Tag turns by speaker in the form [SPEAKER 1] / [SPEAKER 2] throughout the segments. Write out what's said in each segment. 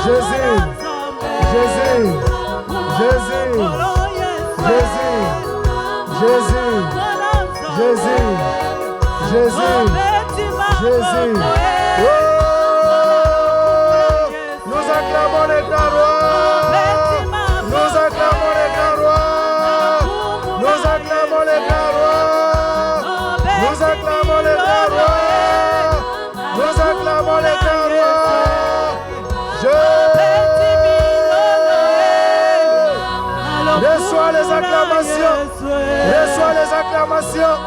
[SPEAKER 1] Jésus, Jésus, Jésus, Jésus, Jésus, Jésus, Jésus. Oh, nous acclamons les grands rois. Nous acclamons les grands rois. Nous acclamons les grands rois. Nous acclamons les grands rois. Nous acclamons les grands rois. Reçois les acclamations. Reçois les acclamations.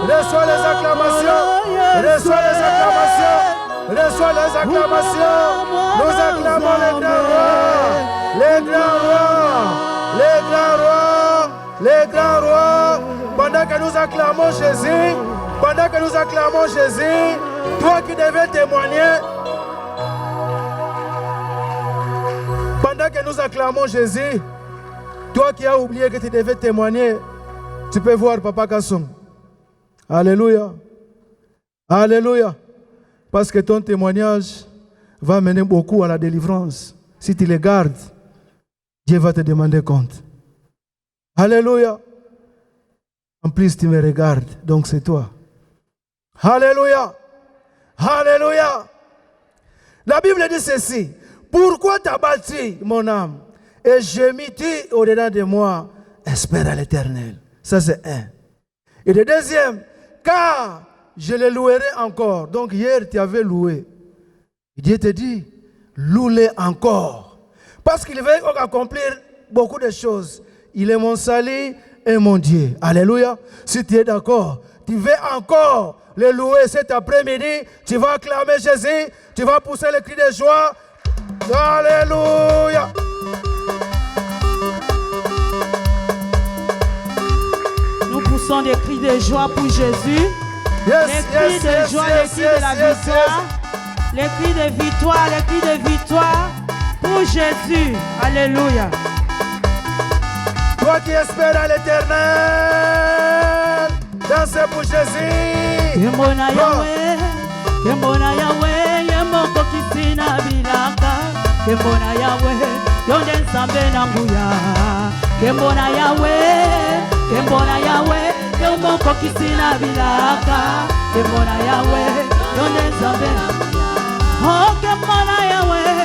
[SPEAKER 1] Reçois les acclamations. Reçois les acclamations. Reçois les acclamations. Nous acclamons les grands rois. Les grands rois. Les grands rois. Les grands rois. Pendant que nous acclamons Jésus. Pendant que nous acclamons Jésus. Toi qui devais témoigner. Pendant que nous acclamons Jésus. Toi qui as oublié que tu devais témoigner. Tu peux voir Papa Kasson. Alléluia. Alléluia. Parce que ton témoignage va mener beaucoup à la délivrance. Si tu les gardes, Dieu va te demander compte. Alléluia. En plus, tu me regardes, donc c'est toi. Alléluia. Alléluia. La Bible dit ceci. Pourquoi t'as bâti mon âme et gémis-tu au-dedans de moi? Espère à l'Éternel. Ça c'est un. Et le deuxième, car je le louerai encore. Donc hier, tu avais loué. Dieu te dit, loue-le encore. Parce qu'il veut accomplir beaucoup de choses. Il est mon salut et mon Dieu. Alléluia. Si tu es d'accord, tu veux encore le louer cet après-midi. Tu vas acclamer Jésus. Tu vas pousser le cri de joie. Alléluia.
[SPEAKER 2] Nous poussons des cris de joie pour Jésus. Les cris de joie, les cris de la victoire. Les cris de victoire, les cris de victoire pour Jésus. Alléluia.
[SPEAKER 1] Toi qui espères à l'Éternel, dansez pour Jésus.
[SPEAKER 2] Kembona Yahweh, Kembona Yahweh, Yemoko Kisina Bilaka. Kembona Yahweh, Yonden Sambe Nambuya. Kembona Yahweh, Kembona Yahweh, Yemoko Kisina Bilaka. Kembona Yahweh, Yonden Sambe Nambuya. Oh, Kembona Yahweh,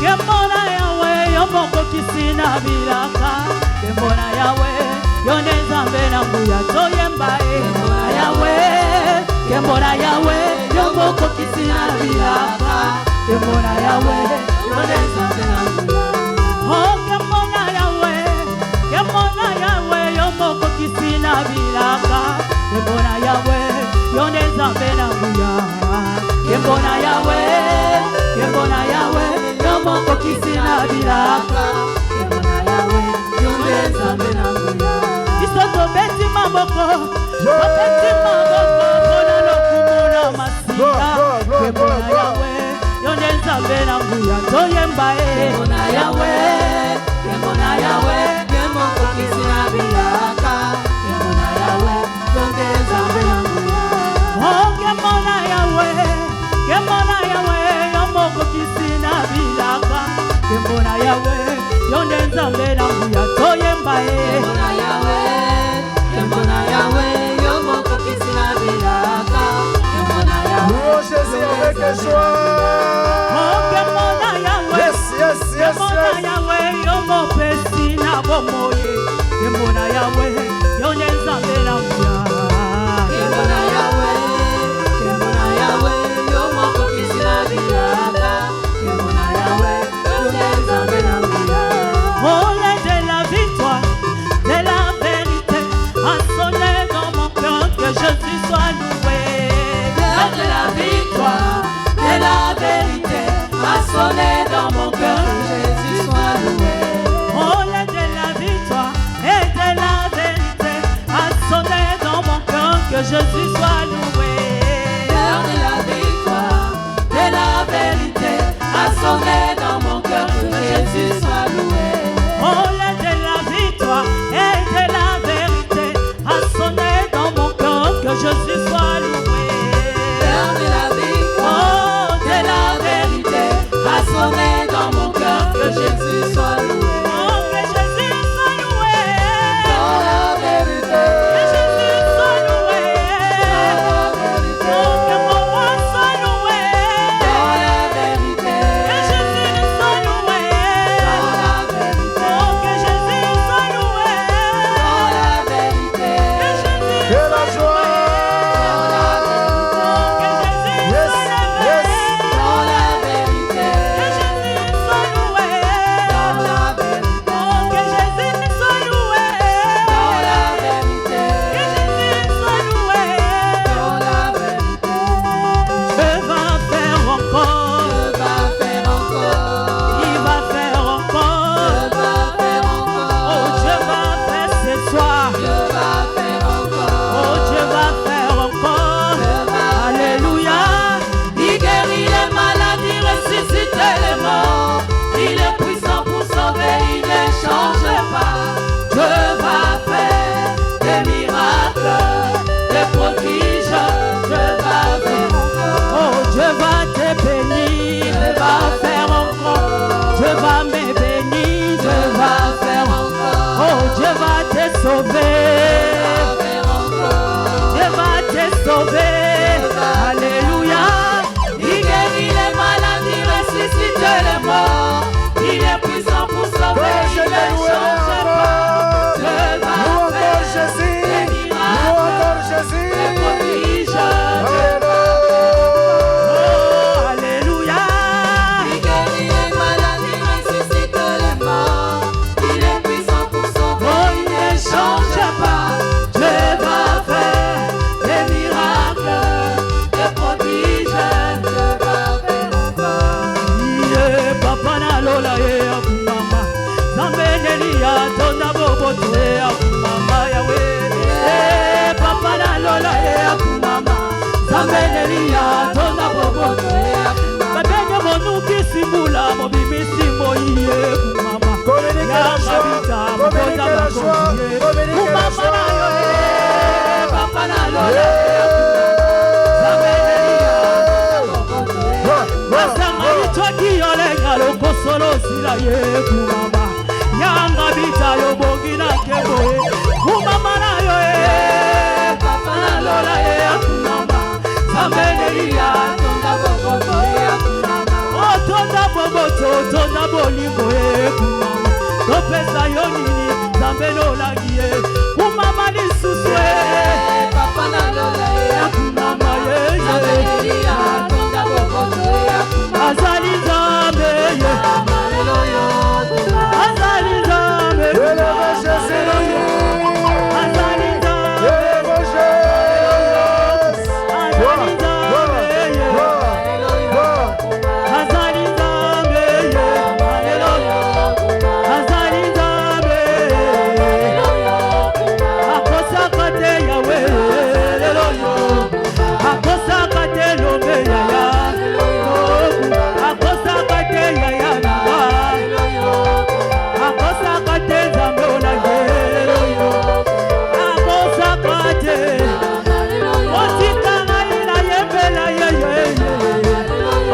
[SPEAKER 2] Kembona Yahweh, Yemoko Kisina Bilaka. Kembona Yahweh, Yonden Sambe Nambuya. Toyemba Kembona Yahweh, Kembona Yahweh, Yemoko Kisina Bilaka. Kembona Yahweh, Yonden Sambe Nambuya. Oh, Kembona Yahweh, Kembona Yahweh, Yemoko Kisina Bilaka. Kembona Yahweh, Yonden Sambe Nambuya. Kembona Yahweh, Kembona Yahweh, Yemoko Kisina Bilaka. Kembona Yahweh, Yonden Sambe Nambuya. Isoto beti maboko, beti maboko, kona lokumona masika. Kembona Yahweh, Yonden Sambe Nambuya. Toyemba Kembona Yahweh, Kembona Yahweh, Yemoko Kisina Bilaka. Kembona Yahweh, Yonden Sambe Nambuya. Oh, Kembona Yahweh, Kembona Yahweh, Yemoko Kisina Bilaka. Kembona Yahweh, Yonden Sambe Nambuya. Toyemba Kembona Yahweh, Kembona Yahweh, Yemoko Kisina Bilaka. Kembona Yahweh,
[SPEAKER 1] louons Jésus avec joie.
[SPEAKER 2] oh, Kembona Yahweh,
[SPEAKER 1] Yes, yes, yes,
[SPEAKER 2] Kembona
[SPEAKER 1] yes.
[SPEAKER 2] Yahweh, Yomo Pesina Bomoye. Kembona Yahweh, Yonden Sambe Nambuya.
[SPEAKER 3] Kembona Yahweh, Kembona Yahweh, Yomoko Kisina Bilaka. Kembona Yahweh, Yonden Sambe Nambuya.
[SPEAKER 2] Oh, l'aide de la victoire, de la vérité, a sonné dans mon cœur que Jésus soit loué.
[SPEAKER 3] L'heure de la victoire, de la vérité, a sonné dans mon cœur que Jésus soit loué.
[SPEAKER 2] Oh, l'aide de la victoire et de la vérité, a sonné dans mon cœur que Jésus soit loué.
[SPEAKER 3] L'heure de la victoire, de la vérité, a sonné dans mon cœur que Jésus soit loué.
[SPEAKER 2] Oh, l'aide de la victoire et de la vérité, a sonné dans mon cœur que Jésus soit loué.
[SPEAKER 3] L'heure de la victoire, de la vérité, a sonné dans mon cœur Jésus soit loué.
[SPEAKER 2] Oh, que Jésus soit loué.
[SPEAKER 3] Dans la vérité.
[SPEAKER 2] Que Jésus soit loué.
[SPEAKER 3] Dans la vérité.
[SPEAKER 2] Oh, que mon roi soit loué.
[SPEAKER 3] Dans la vérité.
[SPEAKER 2] Que Jésus soit loué.
[SPEAKER 3] Dans la vérité.
[SPEAKER 2] Oh, que Jésus soit loué.
[SPEAKER 3] Dans la vérité.
[SPEAKER 2] Que Jésus
[SPEAKER 1] Que la
[SPEAKER 2] soit
[SPEAKER 1] joie.
[SPEAKER 3] Dans la vérité.
[SPEAKER 2] que Jésus soit loué.
[SPEAKER 3] Dans la vérité.
[SPEAKER 2] Oh, que Jésus soit loué.
[SPEAKER 3] Dans la vérité.
[SPEAKER 2] Que Jésus soit loué.
[SPEAKER 3] Dans la vérité.
[SPEAKER 2] Je vais faire encore.
[SPEAKER 3] Je vais faire encore.
[SPEAKER 2] Il va faire encore.
[SPEAKER 3] Je vais faire encore.
[SPEAKER 2] Oh, Dieu va faire ce soir.
[SPEAKER 3] Je vais faire encore.
[SPEAKER 2] Oh, Dieu va faire encore. Alléluia.
[SPEAKER 3] Il guérit les malades, il ressuscite les morts. Il est puissant pour sauver, il ne change pas. Dieu va faire des miracles, des prodiges. Dieu va faire encore.
[SPEAKER 2] Oh, Dieu va te bénir.
[SPEAKER 3] Dieu va faire encore.
[SPEAKER 2] Dieu va me bénir.
[SPEAKER 3] Dieu va faire encore.
[SPEAKER 2] Oh, Dieu va te sauver.
[SPEAKER 3] Faire encore.
[SPEAKER 2] Dieu va te sauver. Alléluia.
[SPEAKER 3] Il guérit les malades, il ressuscite les morts. Il est puissant pour sauver,
[SPEAKER 1] Que je
[SPEAKER 3] il ne
[SPEAKER 1] te
[SPEAKER 3] change pas. Dieu
[SPEAKER 1] Nous
[SPEAKER 3] va
[SPEAKER 1] encore
[SPEAKER 3] faire
[SPEAKER 1] Jésus.
[SPEAKER 3] des
[SPEAKER 1] Nous
[SPEAKER 3] miracles,
[SPEAKER 1] encore
[SPEAKER 3] des
[SPEAKER 1] Jésus.
[SPEAKER 3] prodiges.
[SPEAKER 2] Oh, Alléluia.
[SPEAKER 3] Il guérit les malades, il ressuscite les morts. Il est puissant pour sauver,
[SPEAKER 2] Oh,
[SPEAKER 3] il ne change pas. Dieu va faire des miracles, des prodiges. Dieu va faire encore.
[SPEAKER 2] Iye, papa na lola ye akumama. Zambenelia tonda boboto ye akumama yawe. Eh, papa na lola ye akumama. Zambenelia tonda boboto ye akumama. Babenye monuki simbula mobimisi moye kumama.
[SPEAKER 1] Communiquez la joie. Communiquez la joie. Communiquez la joie.
[SPEAKER 3] Papa na lola.
[SPEAKER 2] Asangalitwaki yolenga lokosolo sila ye kumama. Yanga bita yo bongi na kebo ye. Kumama na yo ye.
[SPEAKER 3] Papa na lola ye akumama.
[SPEAKER 2] Zambenelia
[SPEAKER 3] Tonda boboto ye akumama.
[SPEAKER 2] Oh, tonda boboto, tonda bolingo ye kumama. Topesa yo nini, zambeno lagi ye. Kumama ni suswe.
[SPEAKER 3] Papa na lola ye
[SPEAKER 2] Kumama ye ye.
[SPEAKER 3] Zambelia tonda boboto ye akumama.
[SPEAKER 2] Azali zambe ye.
[SPEAKER 3] Hallelujah.
[SPEAKER 2] Azali zambe.
[SPEAKER 1] Élevez Jésus.
[SPEAKER 2] Azali zambe.
[SPEAKER 1] Élevez Jésus.
[SPEAKER 2] Azali zambe ye. Azali zambe ye. Azali zambe ye. Akosaka te yawe. Akosaka te lombe yaya. Akosaka te yaya nawa. Akosaka te zambe olange. Akosaka te. Otika ngai na yembela yeye.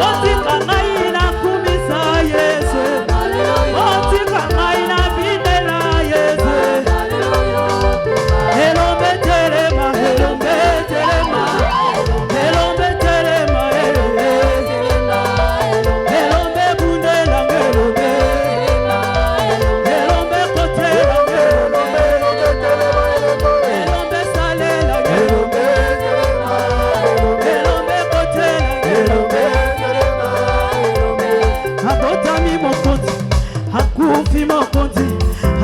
[SPEAKER 2] Otika ngai na kumisa Yesu. Otika ngai na bindela Yesu. Elombe telema, elombe telema. Elombe telema, elombe bundela, elombe. Elombe kotela, elombe salela, elombe. Elombe kotela, abotami mokonzi, akufi mokonzi,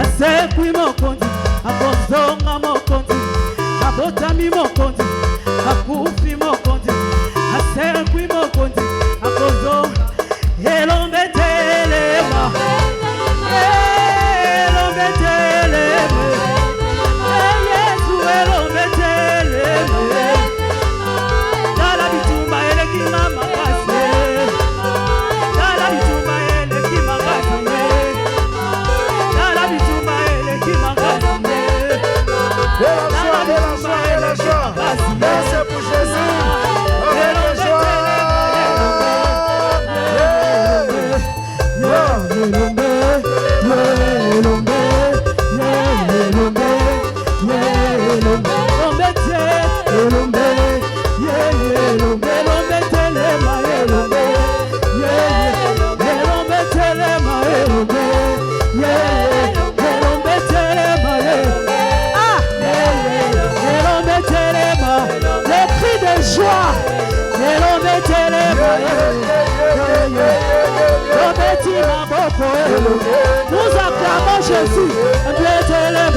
[SPEAKER 2] asekwi mokonzi, akozonga mokonzi, abotami mokonzi, akufi mokonzi, asekwi mokonzi, akozonga. Elombe telema, elombe telema, Yesu elombe telema. Dala bitumba eleki makasi. Dala bitumba eleki makasi. Dala bitumba eleki makasi.
[SPEAKER 1] De la joie. Dansez pour Jésus. Avec la joie.
[SPEAKER 2] Nous acclamons Jésus. Mettez les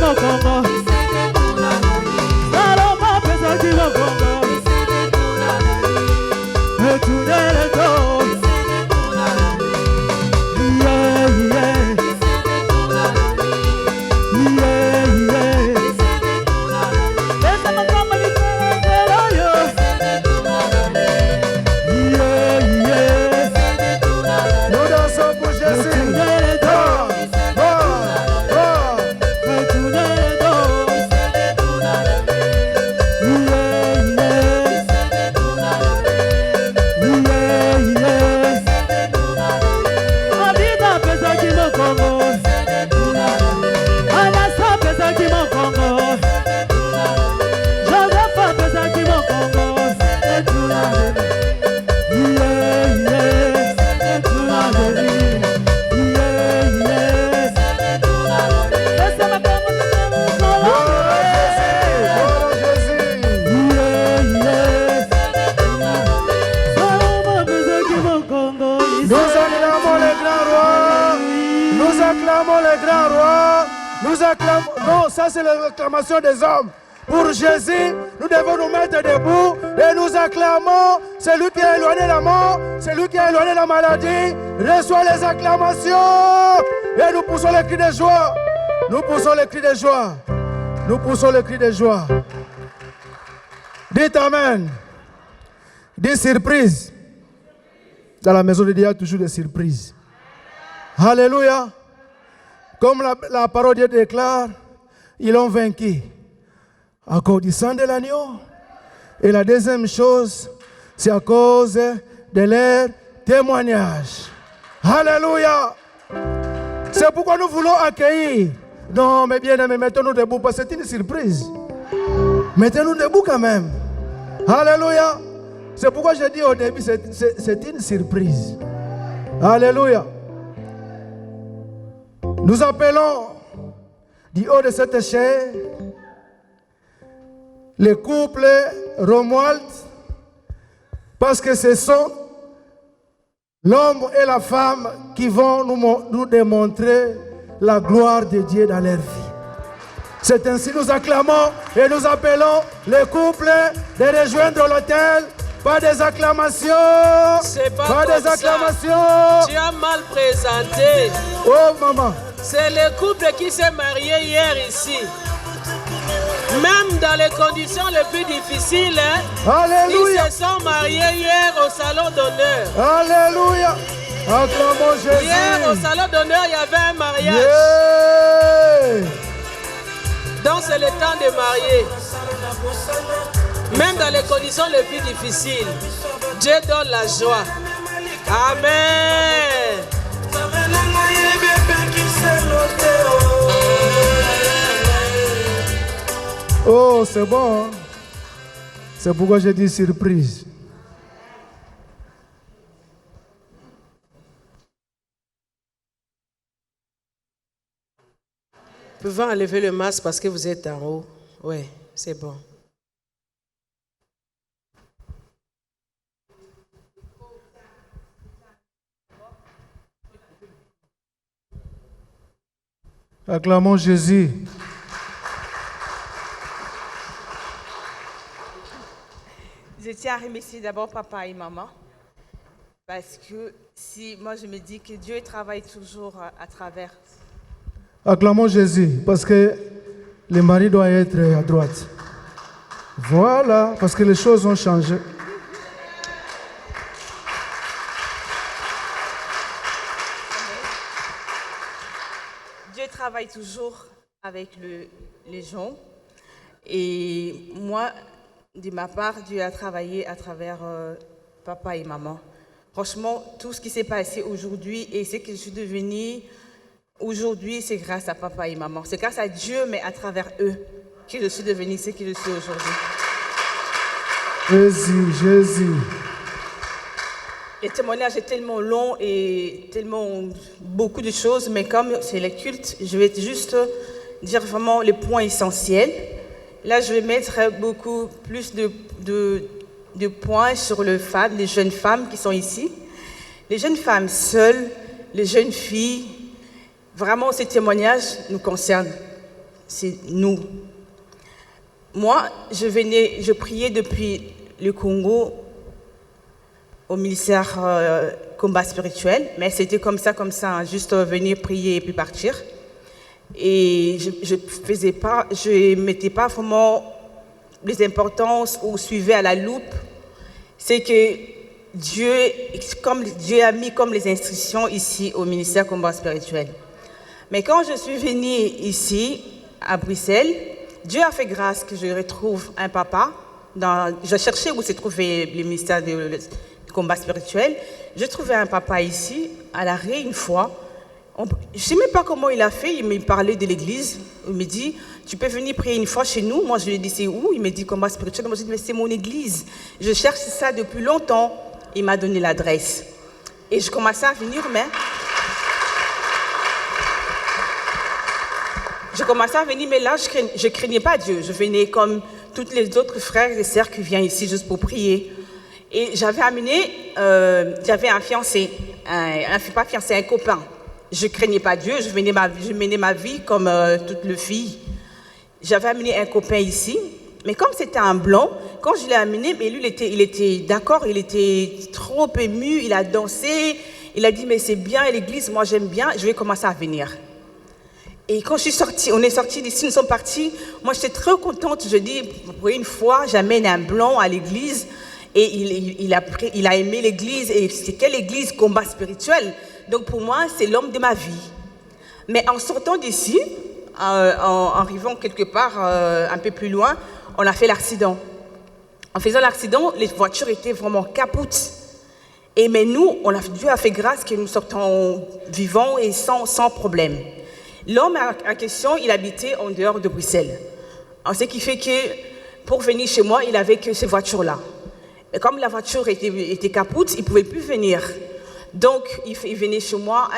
[SPEAKER 2] mokongo. Saloma pesa ki mokongo. Etunele to.
[SPEAKER 1] Non, ça c'est l'acclamation des hommes. Pour Jésus, nous devons nous mettre debout et nous acclamons. C'est lui qui a éloigné la mort, c'est lui qui a éloigné la maladie. Reçois les acclamations et nous poussons les cris de joie. Nous poussons les cris de joie. Nous poussons les cris de joie. Dites Amen. Des surprises. Dans la maison de Dieu, il y a toujours des surprises. Alléluia. Comme la parole de Dieu déclare, ils ont vaincu à cause du sang de l'agneau. Et la deuxième chose, c'est à cause de leur témoignage. Alléluia. C'est pourquoi nous voulons accueillir. Non, mais bien aimés, mettons-nous debout parce que c'est une surprise. Mettez-nous debout quand même. Alléluia. C'est pourquoi j'ai dit au début, c'est une surprise. Alléluia. Nous appelons du haut de cette chair le couple Romuald parce que ce sont l'homme et la femme qui vont nous démontrer la gloire de Dieu dans leur vie. C'est ainsi que nous acclamons et nous appelons le couple de rejoindre l'autel. Pas des acclamations.
[SPEAKER 4] C'est pas
[SPEAKER 1] des acclamations.
[SPEAKER 4] Tu as mal présenté.
[SPEAKER 1] Oh maman.
[SPEAKER 4] C'est le couple qui s'est marié hier ici. Même dans les conditions les plus difficiles,
[SPEAKER 1] Alléluia.
[SPEAKER 4] Ils se sont mariés hier au salon d'honneur.
[SPEAKER 1] Alléluia. Acclamons Jésus.
[SPEAKER 4] Hier au salon d'honneur, il y avait un mariage.
[SPEAKER 1] Yeah.
[SPEAKER 4] Donc c'est le temps de marier. Même dans les conditions les plus difficiles, Dieu donne la joie. Amen.
[SPEAKER 1] Oh, c'est bon. Hein? C'est pourquoi j'ai dit surprise.
[SPEAKER 4] Vous pouvez enlever le masque parce que vous êtes en haut. Oui, c'est bon.
[SPEAKER 1] Acclamons Jésus.
[SPEAKER 5] Je tiens à remercier d'abord papa et maman parce que si moi je me dis que Dieu travaille toujours à travers.
[SPEAKER 1] Acclamons Jésus parce que le mari doit être à droite. Voilà, parce que les choses ont changé.
[SPEAKER 5] Dieu travaille toujours avec les gens. Et moi, de ma part, Dieu a travaillé à travers papa et maman. Franchement, tout ce qui s'est passé aujourd'hui et ce que je suis devenue aujourd'hui, c'est grâce à papa et maman. C'est grâce à Dieu, mais à travers eux, que je suis devenue ce que je suis aujourd'hui.
[SPEAKER 1] Jésus, Jésus.
[SPEAKER 5] Le témoignage est tellement long et tellement beaucoup de choses, mais comme c'est le culte, je vais juste dire vraiment les points essentiels. Là, je vais mettre beaucoup plus de points sur les jeunes femmes qui sont ici. Les jeunes femmes seules, les jeunes filles, vraiment, ces témoignages nous concernent. c'est nous. Moi, je priais depuis le Congo au ministère combat spirituel, mais c'était comme ça, hein, juste venir prier et puis partir. Et je mettais pas vraiment les importances ou suivais à la loupe. C'est que Dieu a mis comme les instructions ici au ministère combat spirituel. Mais quand je suis venue ici, à Bruxelles, Dieu a fait grâce que je retrouve un papa. Je cherchais où s'est trouvé le ministère du combat spirituel. J'ai trouvé un papa ici, à l'arrêt, une fois. Je ne sais même pas comment il a fait. Il me parlait de l'église. Il me dit, tu peux venir prier une fois chez nous. Moi, je lui ai dit, c'est où? Il me dit, combat spirituel. Moi, je lui ai dit, mais c'est mon église. Je cherche ça depuis longtemps. Il m'a donné l'adresse. Et je commençais à venir, mais... là, je ne craignais pas Dieu. Je venais comme tous les autres frères et sœurs qui viennent ici juste pour prier. Et j'avais un fiancé, un copain. Je ne craignais pas Dieu, je menais ma vie comme toutes les filles. J'avais amené un copain ici, mais comme c'était un blanc, quand je l'ai amené, mais lui, il était d'accord, il était trop ému, il a dansé, il a dit, mais c'est bien l'église, moi j'aime bien, je vais commencer à venir. Et quand on est sorti d'ici, nous sommes partis, moi j'étais très contente, je dis, pour une fois, j'amène un blanc à l'église, et il a aimé l'église, et c'est quelle église? Combat spirituel. Donc pour moi, c'est l'homme de ma vie. Mais en sortant d'ici, en arrivant quelque part un peu plus loin, on a fait l'accident. En faisant l'accident, les voitures étaient vraiment capoutes. Mais nous, Dieu a fait grâce que nous sortons vivants et sans problème. L'homme en question, il habitait en dehors de Bruxelles. Ce qui fait que pour venir chez moi, il n'avait que ces voitures-là. Et comme la voiture était capoute, il ne pouvait plus venir. Donc, il venait chez moi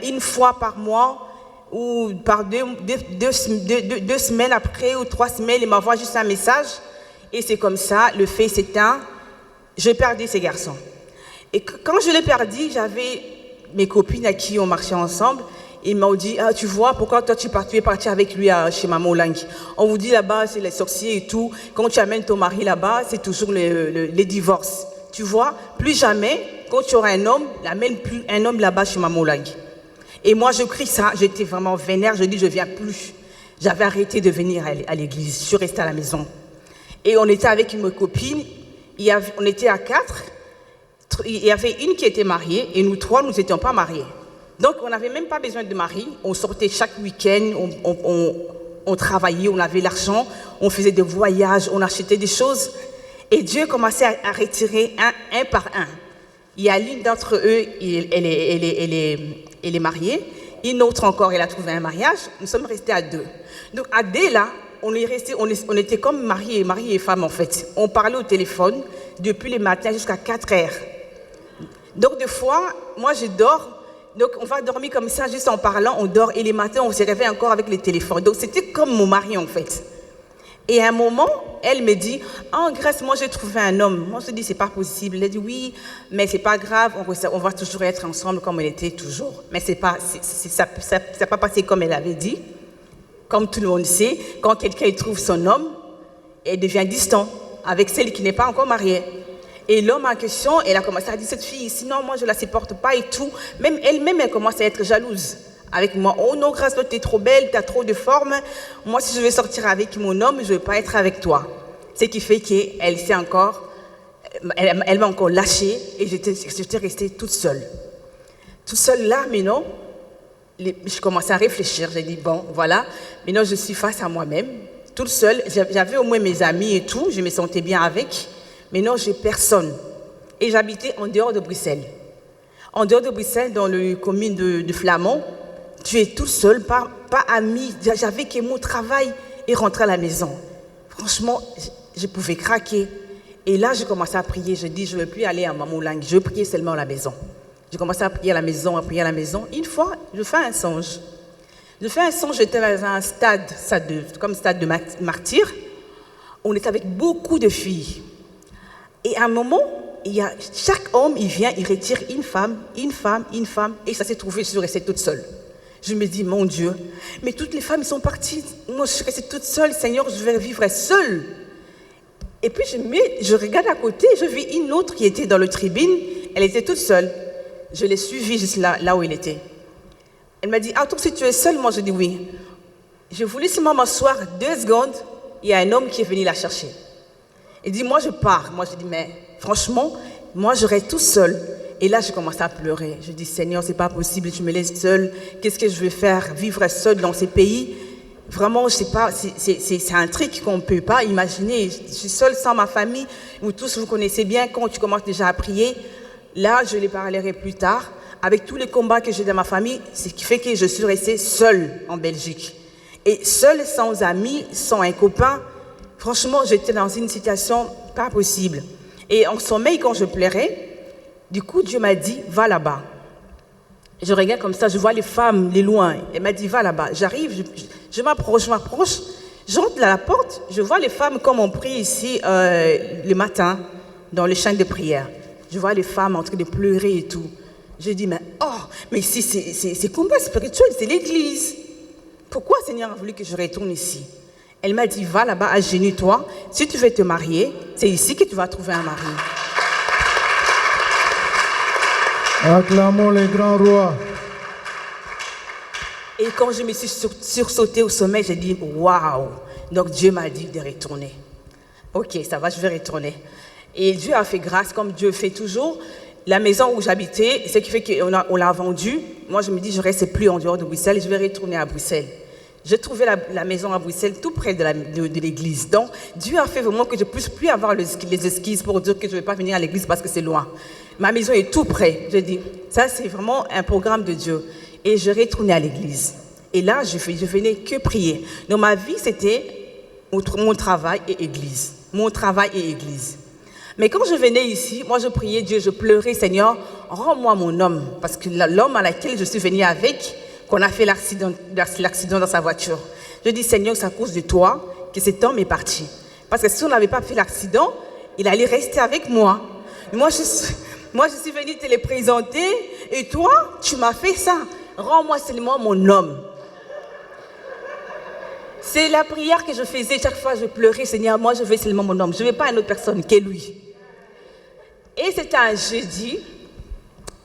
[SPEAKER 5] une fois par mois ou par deux semaines après ou 3 semaines, il m'envoie juste un message. Et c'est comme ça, le feu s'éteint. Je perdais ces garçons. Et quand je l'ai perdu, j'avais mes copines à qui on marchait ensemble. Ils m'ont dit, ah, tu vois, pourquoi toi tu es parti avec lui chez Maman Lang? On vous dit là-bas, c'est les sorciers et tout. Quand tu amènes ton mari là-bas, c'est toujours les divorces. Tu vois, plus jamais, quand tu auras un homme, n'amène plus un homme là-bas chez Maman Lang. Et moi, je crie ça, j'étais vraiment vénère, je dis, je ne viens plus. J'avais arrêté de venir à l'église, je suis restée à la maison. Et on était avec une copine, on était à 4, il y avait une qui était mariée, et nous 3, nous n'étions pas mariés. Donc, on n'avait même pas besoin de mari. On sortait chaque week-end, on travaillait, on avait l'argent, on faisait des voyages, on achetait des choses. Et Dieu commençait à retirer un par un. Il y a l'une d'entre eux, elle est mariée. Une autre encore, elle a trouvé un mariage. Nous sommes restés à 2. Donc, à 2, là, on était comme mari et femme, en fait. On parlait au téléphone depuis le matin jusqu'à 4 heures. Donc, des fois, moi, je dors. Donc, on va dormir comme ça, juste en parlant, on dort. Et les matins, on se réveille encore avec les téléphones. Donc, c'était comme mon mari, en fait. Et à un moment, elle me dit, en Grèce, moi, j'ai trouvé un homme. Moi, je dis, c'est pas possible. Elle dit, oui, mais c'est pas grave, on va toujours être ensemble comme on était toujours. Mais ça n'a pas passé comme elle avait dit. Comme tout le monde sait, quand quelqu'un trouve son homme, elle devient distant avec celle qui n'est pas encore mariée. Et l'homme en question, elle a commencé à dire, cette fille, sinon moi je ne la supporte pas et tout. Même elle-même, elle commence à être jalouse avec moi. Oh non, grâce à toi, tu es trop belle, tu as trop de forme. Moi, si je vais sortir avec mon homme, je ne vais pas être avec toi. Ce qui fait qu'elle s'est encore, elle m'a encore lâchée et j'étais restée toute seule. Toute seule là, mais non, je commençais à réfléchir. J'ai dit, bon, voilà, maintenant je suis face à moi-même, toute seule. J'avais au moins mes amis et tout, je me sentais bien avec. Mais non, je n'ai personne. Et j'habitais en dehors de Bruxelles. En dehors de Bruxelles, dans la commune de Flamand, tu es tout seul, pas ami. J'avais que mon travail et rentrer à la maison. Franchement, je pouvais craquer. Et là, j'ai commencé à prier. Je dis, je ne veux plus aller à Maman Lang. Je veux prier seulement à la maison. J'ai commencé à prier à la maison, Une fois, je fais un songe. J'étais dans un stade de martyr. On était avec beaucoup de filles. Et à un moment, chaque homme, il vient, il retire une femme, et ça s'est trouvé, je suis restée toute seule. Je me dis, mon Dieu, mais toutes les femmes sont parties. Moi, je suis restée toute seule. Seigneur, je vais vivre seule. Et puis, je regarde à côté, je vis une autre qui était dans le tribune. Elle était toute seule. Je l'ai suivie juste là où elle était. Elle m'a dit, ah, toi, si tu es seule, moi, je dis oui. Je voulais seulement m'asseoir 2 secondes. Il y a un homme qui est venu la chercher. Il dit, moi, je pars. Moi, je dis, mais franchement, moi, je reste toute seule. Et là, je commence à pleurer. Je dis, Seigneur, c'est pas possible, tu me laisses seule. Qu'est-ce que je vais faire? Vivre seule dans ces pays? Vraiment, je sais pas, c'est un truc qu'on ne peut pas imaginer. Je suis seule sans ma famille. Vous tous, vous connaissez bien quand tu commences déjà à prier. Là, je les parlerai plus tard. Avec tous les combats que j'ai dans ma famille, c'est ce qui fait que je suis restée seule en Belgique. Et seule, sans amis, sans un copain, franchement, j'étais dans une situation pas possible. Et en sommeil, quand je pleurais, du coup, Dieu m'a dit, va là-bas. Je regarde comme ça, je vois les femmes, les loin. Elle m'a dit, va là-bas. J'arrive, je m'approche. J'entre à la porte, je vois les femmes comme on prie ici le matin, dans les chants de prière. Je vois les femmes en train de pleurer et tout. Je dis, mais ici, c'est combat spirituel, c'est l'église. Pourquoi le Seigneur a voulu que je retourne ici? Elle m'a dit, va là-bas, agenouille-toi. Si tu veux te marier, c'est ici que tu vas trouver un mari.
[SPEAKER 1] Acclamons les grands rois.
[SPEAKER 5] Et quand je me suis sursautée au sommet, j'ai dit, waouh! Donc Dieu m'a dit de retourner. Ok, ça va, je vais retourner. Et Dieu a fait grâce, comme Dieu fait toujours. La maison où j'habitais, ce qui fait qu'on l'a vendue. Moi, je me dis, je ne reste plus en dehors de Bruxelles, je vais retourner à Bruxelles. J'ai trouvé la maison à Bruxelles, tout près de l'église. Donc, Dieu a fait vraiment que je ne puisse plus avoir les excuses pour dire que je ne vais pas venir à l'église parce que c'est loin. Ma maison est tout près. Je dis, ça, c'est vraiment un programme de Dieu. Et je retournais à l'église. Et là, je venais que prier. Donc, ma vie, c'était mon travail et église. Mon travail et église. Mais quand je venais ici, moi, je priais Dieu, je pleurais, Seigneur, rends-moi mon homme. Parce que l'homme à laquelle je suis venue avec, qu'on a fait l'accident dans sa voiture. Je dis, Seigneur, c'est à cause de toi que cet homme est parti. Parce que si on n'avait pas fait l'accident, il allait rester avec moi. Moi, je suis venue te le présenter et toi, tu m'as fait ça. Rends-moi seulement mon homme. C'est la prière que je faisais chaque fois, je pleurais, Seigneur, moi je veux seulement mon homme. Je ne veux pas une autre personne que lui. Et c'était un jeudi,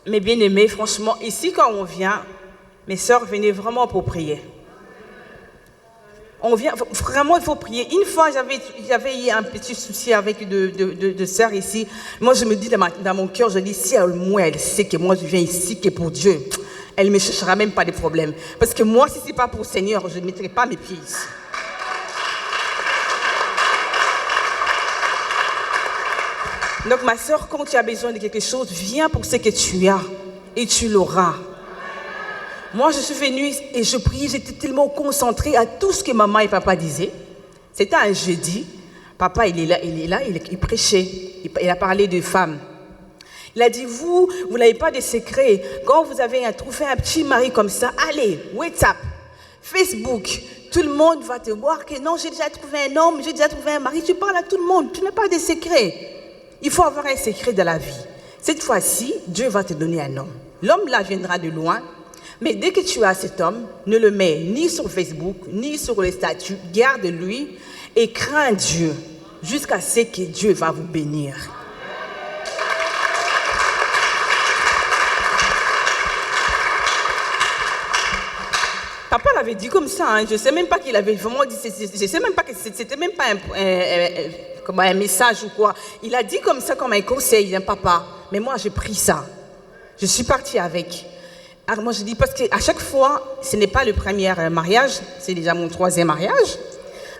[SPEAKER 5] mes bien-aimés, franchement, ici quand on vient, mes sœurs venaient vraiment pour prier. On vient, vraiment il faut prier. Une fois j'avais eu un petit souci avec deux sœurs ici. Moi je me dis dans mon cœur, je dis si elle sait que moi je viens ici que pour Dieu, elle ne me cherchera même pas de problème. Parce que moi si ce n'est pas pour le Seigneur, je ne mettrai pas mes pieds ici. Donc ma sœur, quand tu as besoin de quelque chose, viens pour ce que tu as et tu l'auras. Moi, je suis venue et je priais, j'étais tellement concentrée à tout ce que maman et papa disaient. C'était un jeudi. Papa, il prêchait. Il a parlé de femmes. Il a dit, vous n'avez pas de secret. Quand vous avez trouvé un petit mari comme ça, allez, WhatsApp, Facebook, tout le monde va te voir que non, j'ai déjà trouvé un homme, j'ai déjà trouvé un mari. Tu parles à tout le monde, tu n'as pas de secret. Il faut avoir un secret dans la vie. Cette fois-ci, Dieu va te donner un homme. L'homme là viendra de loin. Mais dès que tu as cet homme, ne le mets ni sur Facebook, ni sur les statuts. Garde-lui et crains Dieu jusqu'à ce que Dieu va vous bénir. Papa l'avait dit comme ça. Hein. Je ne sais même pas qu'il avait vraiment dit. Je ne sais même pas que c'était même pas un message ou quoi. Il a dit comme ça, comme un conseil, hein, papa. Mais moi, j'ai pris ça. Je suis partie avec. Alors moi je dis parce qu'à chaque fois, ce n'est pas le premier mariage, c'est déjà mon 3e mariage.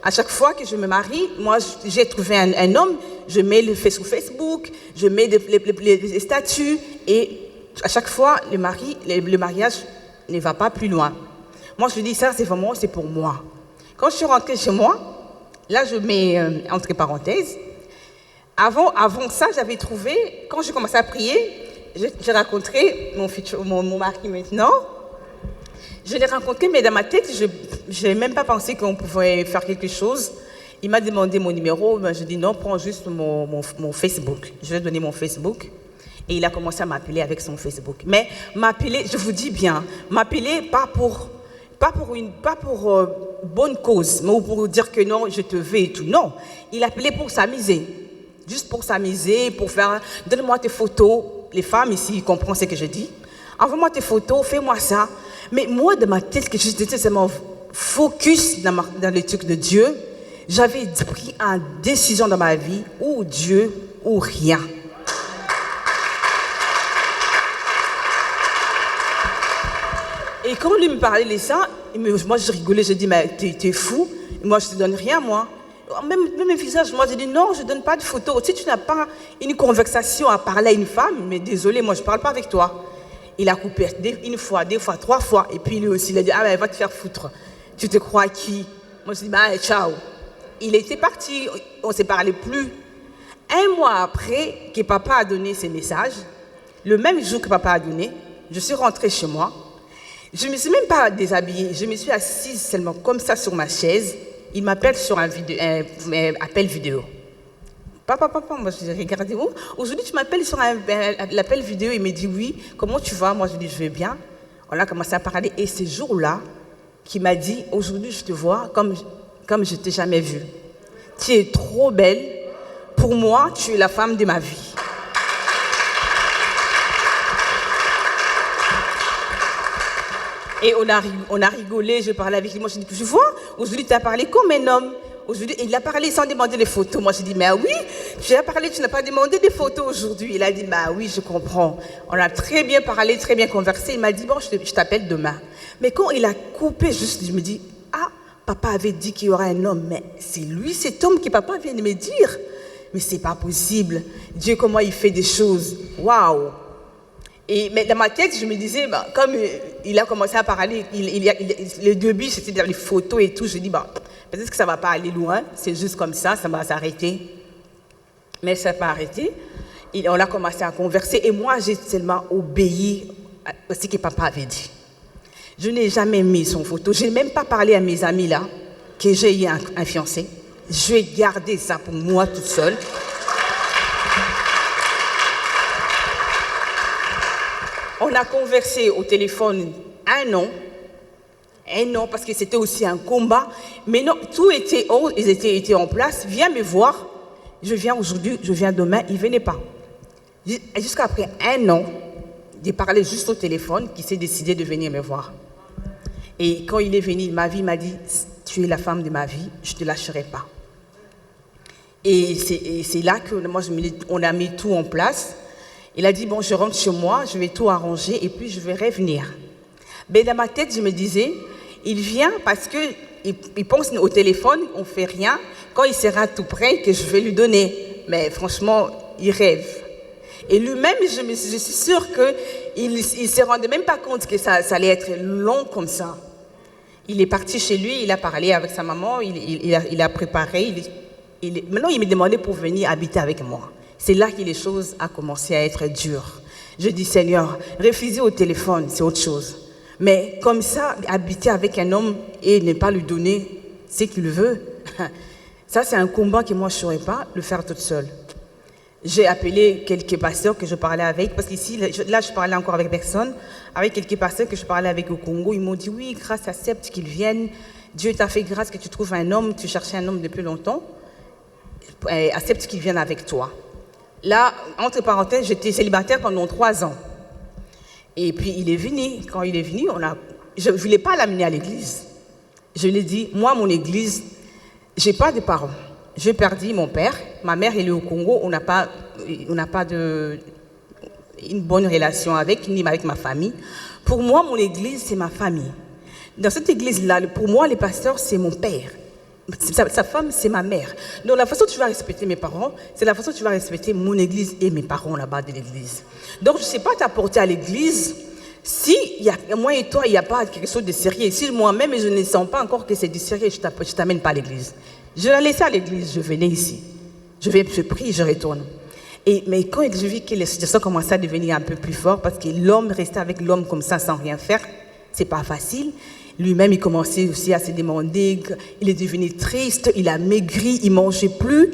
[SPEAKER 5] À chaque fois que je me marie, moi j'ai trouvé un homme, je mets le fait sur Facebook, je mets les statuts et à chaque fois le mariage ne va pas plus loin. Moi je dis ça c'est pour moi. Quand je suis rentrée chez moi, là je mets entre parenthèses. Avant ça j'avais trouvé, quand je commençais à prier, j'ai rencontré mon mari maintenant. Je l'ai rencontré, mais dans ma tête, je n'ai même pas pensé qu'on pouvait faire quelque chose. Il m'a demandé mon numéro. Ben, je dis non, prends juste mon Facebook. Je lui ai donné mon Facebook. Et il a commencé à m'appeler avec son Facebook. Mais m'appeler, je vous dis bien, m'appeler pas pour bonne cause, mais pour dire que non, je te veux et tout. Non, il appelait pour s'amuser. Juste pour s'amuser, pour faire, donne-moi tes photos. Les femmes ici, ils comprennent ce que je dis. Envoie-moi tes photos, fais-moi ça. Mais moi, de ma tête, que j'étais tellement focus dans le truc de Dieu, j'avais pris une décision dans ma vie, ou Dieu, ou rien. Et quand lui me parlait de ça, moi je rigolais, je dis, mais t'es fou, moi je te donne rien, moi. Même mes visages, moi je dis, non, je ne donne pas de photos. Si tu n'as pas une conversation à parler à une femme, mais désolé, moi je ne parle pas avec toi. Il a coupé une fois, deux fois, trois fois, et puis lui aussi, il a dit, ah ben va te faire foutre. Tu te crois qui? Moi je dis, bah ciao. Il était parti, on ne s'est parlé plus. Un mois après que papa a donné ses messages, le même jour que papa a donné, je suis rentrée chez moi. Je ne me suis même pas déshabillée, je me suis assise seulement comme ça sur ma chaise. Il m'appelle sur un appel vidéo. Papa, moi je dis, regardez où. Aujourd'hui tu m'appelles sur l'appel vidéo, il me dit oui, comment tu vas? Moi je dis, je vais bien. On a commencé à parler et ce jour-là, qui m'a dit, aujourd'hui je te vois comme je ne t'ai jamais vue. Tu es trop belle, pour moi tu es la femme de ma vie. Et on a rigolé, je parlais avec lui. Moi, je dis, tu vois, aujourd'hui, tu as parlé comme un homme. Aujourd'hui, il a parlé sans demander les photos. Moi, je dis, mais oui, tu as parlé, tu n'as pas demandé des photos aujourd'hui. Il a dit, bah oui, je comprends. On a très bien parlé, très bien conversé. Il m'a dit, bon, je t'appelle demain. Mais quand il a coupé, je me dis, ah, papa avait dit qu'il y aura un homme. Mais c'est lui, cet homme que papa vient de me dire. Mais c'est pas possible. Dieu, comment il fait des choses. Waouh! Mais dans ma tête, je me disais, bah, comme il a commencé à parler, le début, c'était dans les photos et tout, je dis, bah, peut-être que ça ne va pas aller loin, c'est juste comme ça va s'arrêter. Mais ça n'a pas arrêté. Et on a commencé à converser et moi, j'ai tellement obéi à ce que papa avait dit. Je n'ai jamais mis son photo, je n'ai même pas parlé à mes amis là, que j'ai eu un fiancé. Je vais garder ça pour moi toute seule. On a conversé au téléphone un an, parce que c'était aussi un combat. Mais non, tout était en place. Viens me voir. Je viens aujourd'hui, je viens demain. Il ne venait pas. Jusqu'après un an, j'ai parlé juste au téléphone, qu'il s'est décidé de venir me voir. Et quand il est venu, il m'a dit, tu es la femme de ma vie, je ne te lâcherai pas. Et c'est là que moi, on a mis tout en place. Il a dit, bon, je rentre chez moi, je vais tout arranger et puis je vais revenir. Mais dans ma tête, je me disais, il vient parce qu'il pense au téléphone, on ne fait rien. Quand il sera tout prêt, que je vais lui donner. Mais franchement, il rêve. Et lui-même, je suis sûre qu'il ne se rendait même pas compte que ça allait être long comme ça. Il est parti chez lui, il a parlé avec sa maman, il a préparé. Maintenant, il me demandait pour venir habiter avec moi. C'est là que les choses ont commencé à être dures. Je dis, Seigneur, refuser au téléphone, c'est autre chose. Mais comme ça, habiter avec un homme et ne pas lui donner ce qu'il veut, ça c'est un combat que moi je ne saurais pas le faire toute seule. J'ai appelé quelques pasteurs que je parlais avec, parce qu'ici, là je parlais encore avec personne, avec quelques pasteurs que je parlais avec au Congo. Ils m'ont dit, oui, grâce, accepte qu'ils viennent. Dieu t'a fait grâce que tu trouves un homme, tu cherchais un homme depuis longtemps. Accepte qu'il vienne avec toi. Là, entre parenthèses, j'étais célibataire pendant 3 ans. Et puis, il est venu. Quand il est venu, je ne voulais pas l'amener à l'église. Je lui ai dit, moi, mon église, je n'ai pas de parents. J'ai perdu mon père. Ma mère, elle est au Congo. On n'a pas une bonne relation ni avec ma famille. Pour moi, mon église, c'est ma famille. Dans cette église-là, pour moi, les pasteurs, c'est mon père. Sa femme, c'est ma mère. Donc la façon dont tu vas respecter mes parents, c'est la façon dont tu vas respecter mon église et mes parents là-bas de l'église. Donc je ne sais pas t'apporter à l'église si moi et toi, il n'y a pas quelque chose de sérieux. Si moi-même, je ne sens pas encore que c'est du sérieux, je ne t'amène pas à l'église. Je la laissais à l'église, je venais ici. Je prie, je retourne. Mais quand je vis que les situations commençaient à devenir un peu plus fortes, parce que l'homme restait avec l'homme comme ça sans rien faire, c'est pas facile. Lui-même, il commençait aussi à se demander, il est devenu triste, il a maigri, il ne mangeait plus.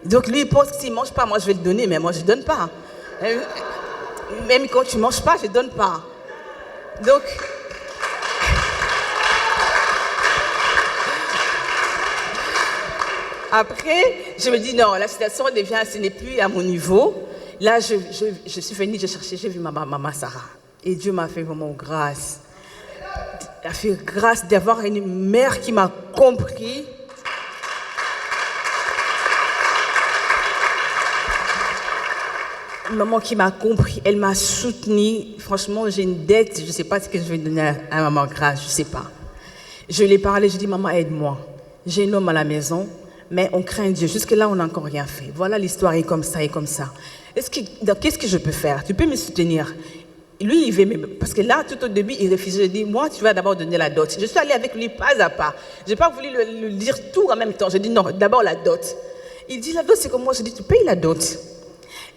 [SPEAKER 5] Donc lui, il pense que s'il ne mange pas, moi je vais le donner, mais moi je ne donne pas. même quand tu ne manges pas, je ne donne pas. Donc, après, je me dis non, la situation devient, ce n'est plus à mon niveau. Là, je suis venue, j'ai vu ma maman Sarah. Et Dieu m'a fait vraiment grâce. Il a fait grâce d'avoir une mère qui m'a compris. Une maman qui m'a compris, elle m'a soutenue. Franchement, j'ai une dette, je ne sais pas ce que je vais donner à maman grâce, je ne sais pas. Je lui ai parlé, je lui ai dit, maman, aide-moi. J'ai un homme à la maison, mais on craint Dieu. Jusque-là, on n'a encore rien fait. Voilà, l'histoire est comme ça et comme ça. Qu'est-ce que je peux faire? Tu peux me soutenir? Lui, il veut, parce que là, tout au début, il refusait. Je dis, moi, tu vas d'abord donner la dot. Je suis allée avec lui pas à pas. Je n'ai pas voulu lui dire tout en même temps. Je dis, non, d'abord la dot. Il dit, la dot, c'est comme moi. Je dis, tu payes la dot.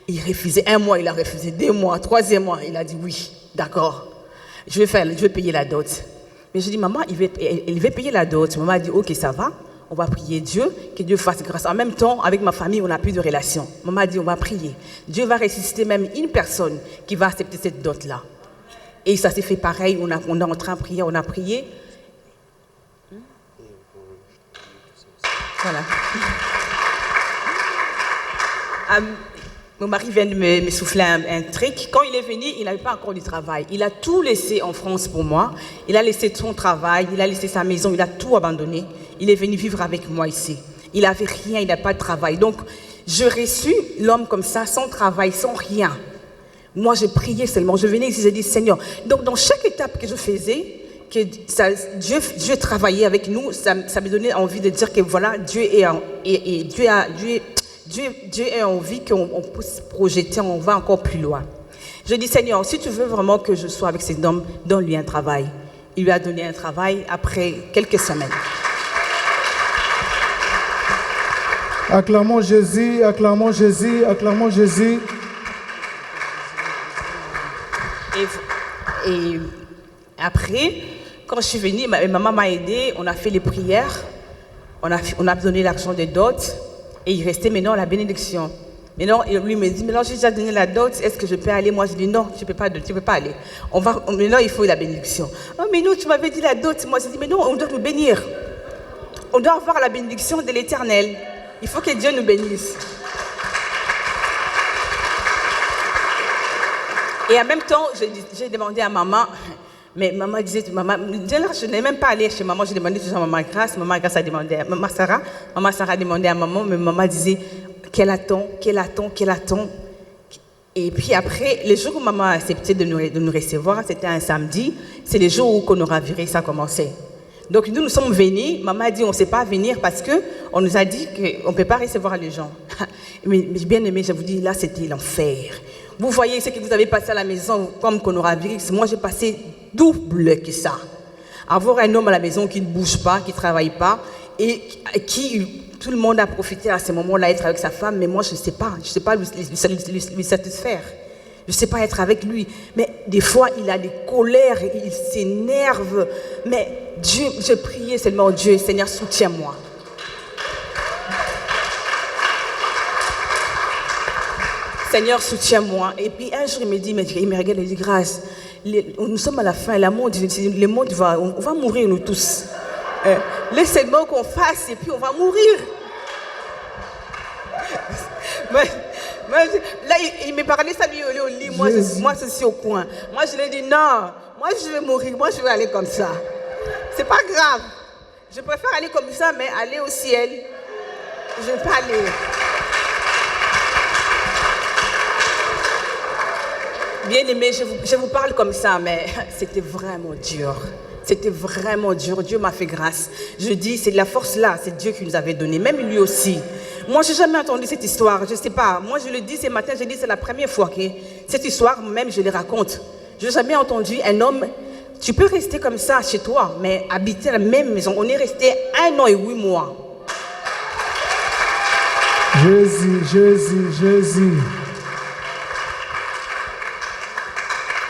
[SPEAKER 5] Il refusait. 1 mois, il a refusé. 2 mois, 3e mois, il a dit, oui, d'accord. Je vais payer la dot. Mais je dis, maman, il veut payer la dot. Maman a dit, ok, ça va. On va prier Dieu, que Dieu fasse grâce. En même temps, avec ma famille, on n'a plus de relation. Maman a dit, on va prier. Dieu va ressusciter même une personne qui va accepter cette dot-là. Et ça s'est fait pareil. On est en train de prier, on a prié. Voilà. Mon mari vient de me souffler un truc. Quand il est venu, il n'avait pas encore du travail. Il a tout laissé en France pour moi. Il a laissé son travail, il a laissé sa maison, il a tout abandonné. Il est venu vivre avec moi ici. Il n'avait rien, il n'a pas de travail. Donc, je reçus l'homme comme ça, sans travail, sans rien. Moi, je priais seulement. Je venais ici, je dis, Seigneur. Donc, dans chaque étape que je faisais, que Dieu travaillait avec nous, ça me donnait envie de dire que voilà, Dieu est envie qu'on puisse projeter, on va encore plus loin. Je dis, Seigneur, si tu veux vraiment que je sois avec cet homme, donne-lui un travail. Il lui a donné un travail après quelques semaines.
[SPEAKER 1] Acclamons Jésus, acclamons Jésus, acclamons Jésus.
[SPEAKER 5] Et après, quand je suis venue, maman m'a aidée, on a fait les prières, on a donné l'argent de dot, et il restait maintenant la bénédiction. Maintenant, lui me dit, maintenant j'ai déjà donné la dot, est-ce que je peux aller? Moi je dis non, tu peux pas aller. Maintenant il faut la bénédiction. Oh mais non, tu m'avais dit la dot. Moi je dis, mais non, on doit nous bénir. On doit avoir la bénédiction de l'Éternel. Il faut que Dieu nous bénisse. Et en même temps, j'ai demandé à maman, mais maman disait, je n'ai même pas allé chez maman, j'ai demandé toujours à maman Grâce a demandé à maman Sarah a demandé à maman, mais maman disait, qu'elle attend. Et puis après, le jour où maman a accepté de nous recevoir, c'était un samedi, c'est le jour où qu'on aura viré, ça a commencé. Donc nous sommes venus, maman a dit on ne sait pas venir parce qu'on nous a dit qu'on ne peut pas recevoir les gens. Mais bien aimé, je vous dis, là c'était l'enfer. Vous voyez ce que vous avez passé à la maison comme qu'on aura viré, moi j'ai passé double que ça. Avoir un homme à la maison qui ne bouge pas, qui ne travaille pas et qui... Tout le monde a profité à ce moment-là d'être avec sa femme, mais moi je ne sais pas lui satisfaire. Je ne sais pas être avec lui. Mais des fois, il a des colères, il s'énerve. Mais Dieu, je priais seulement Dieu, Seigneur, soutiens-moi. Seigneur, soutiens-moi. Et puis un jour, il me regarde, il dit, Grâce, nous sommes à la fin, le monde on va mourir nous tous. Laissez-moi qu'on fasse et puis on va mourir. Là, il me parlait, ça lui au lit. Moi, je suis au coin. Moi, je lui ai dit non. Moi, je vais mourir. Moi, je vais aller comme ça. C'est pas grave. Je préfère aller comme ça, mais aller au ciel. Je ne vais pas aller. Bien aimé, je vous parle comme ça, mais c'était vraiment dur. C'était vraiment dur. Dieu m'a fait grâce. Je dis, c'est de la force là, c'est Dieu qui nous avait donné, même lui aussi. Moi, je n'ai jamais entendu cette histoire, je ne sais pas. Moi, je le dis ce matin, je dis, c'est la première fois que cette histoire, même, je les raconte. Je n'ai jamais entendu un homme, tu peux rester comme ça chez toi, mais habiter la même maison. On est resté 1 an et 8 mois.
[SPEAKER 1] Jésus.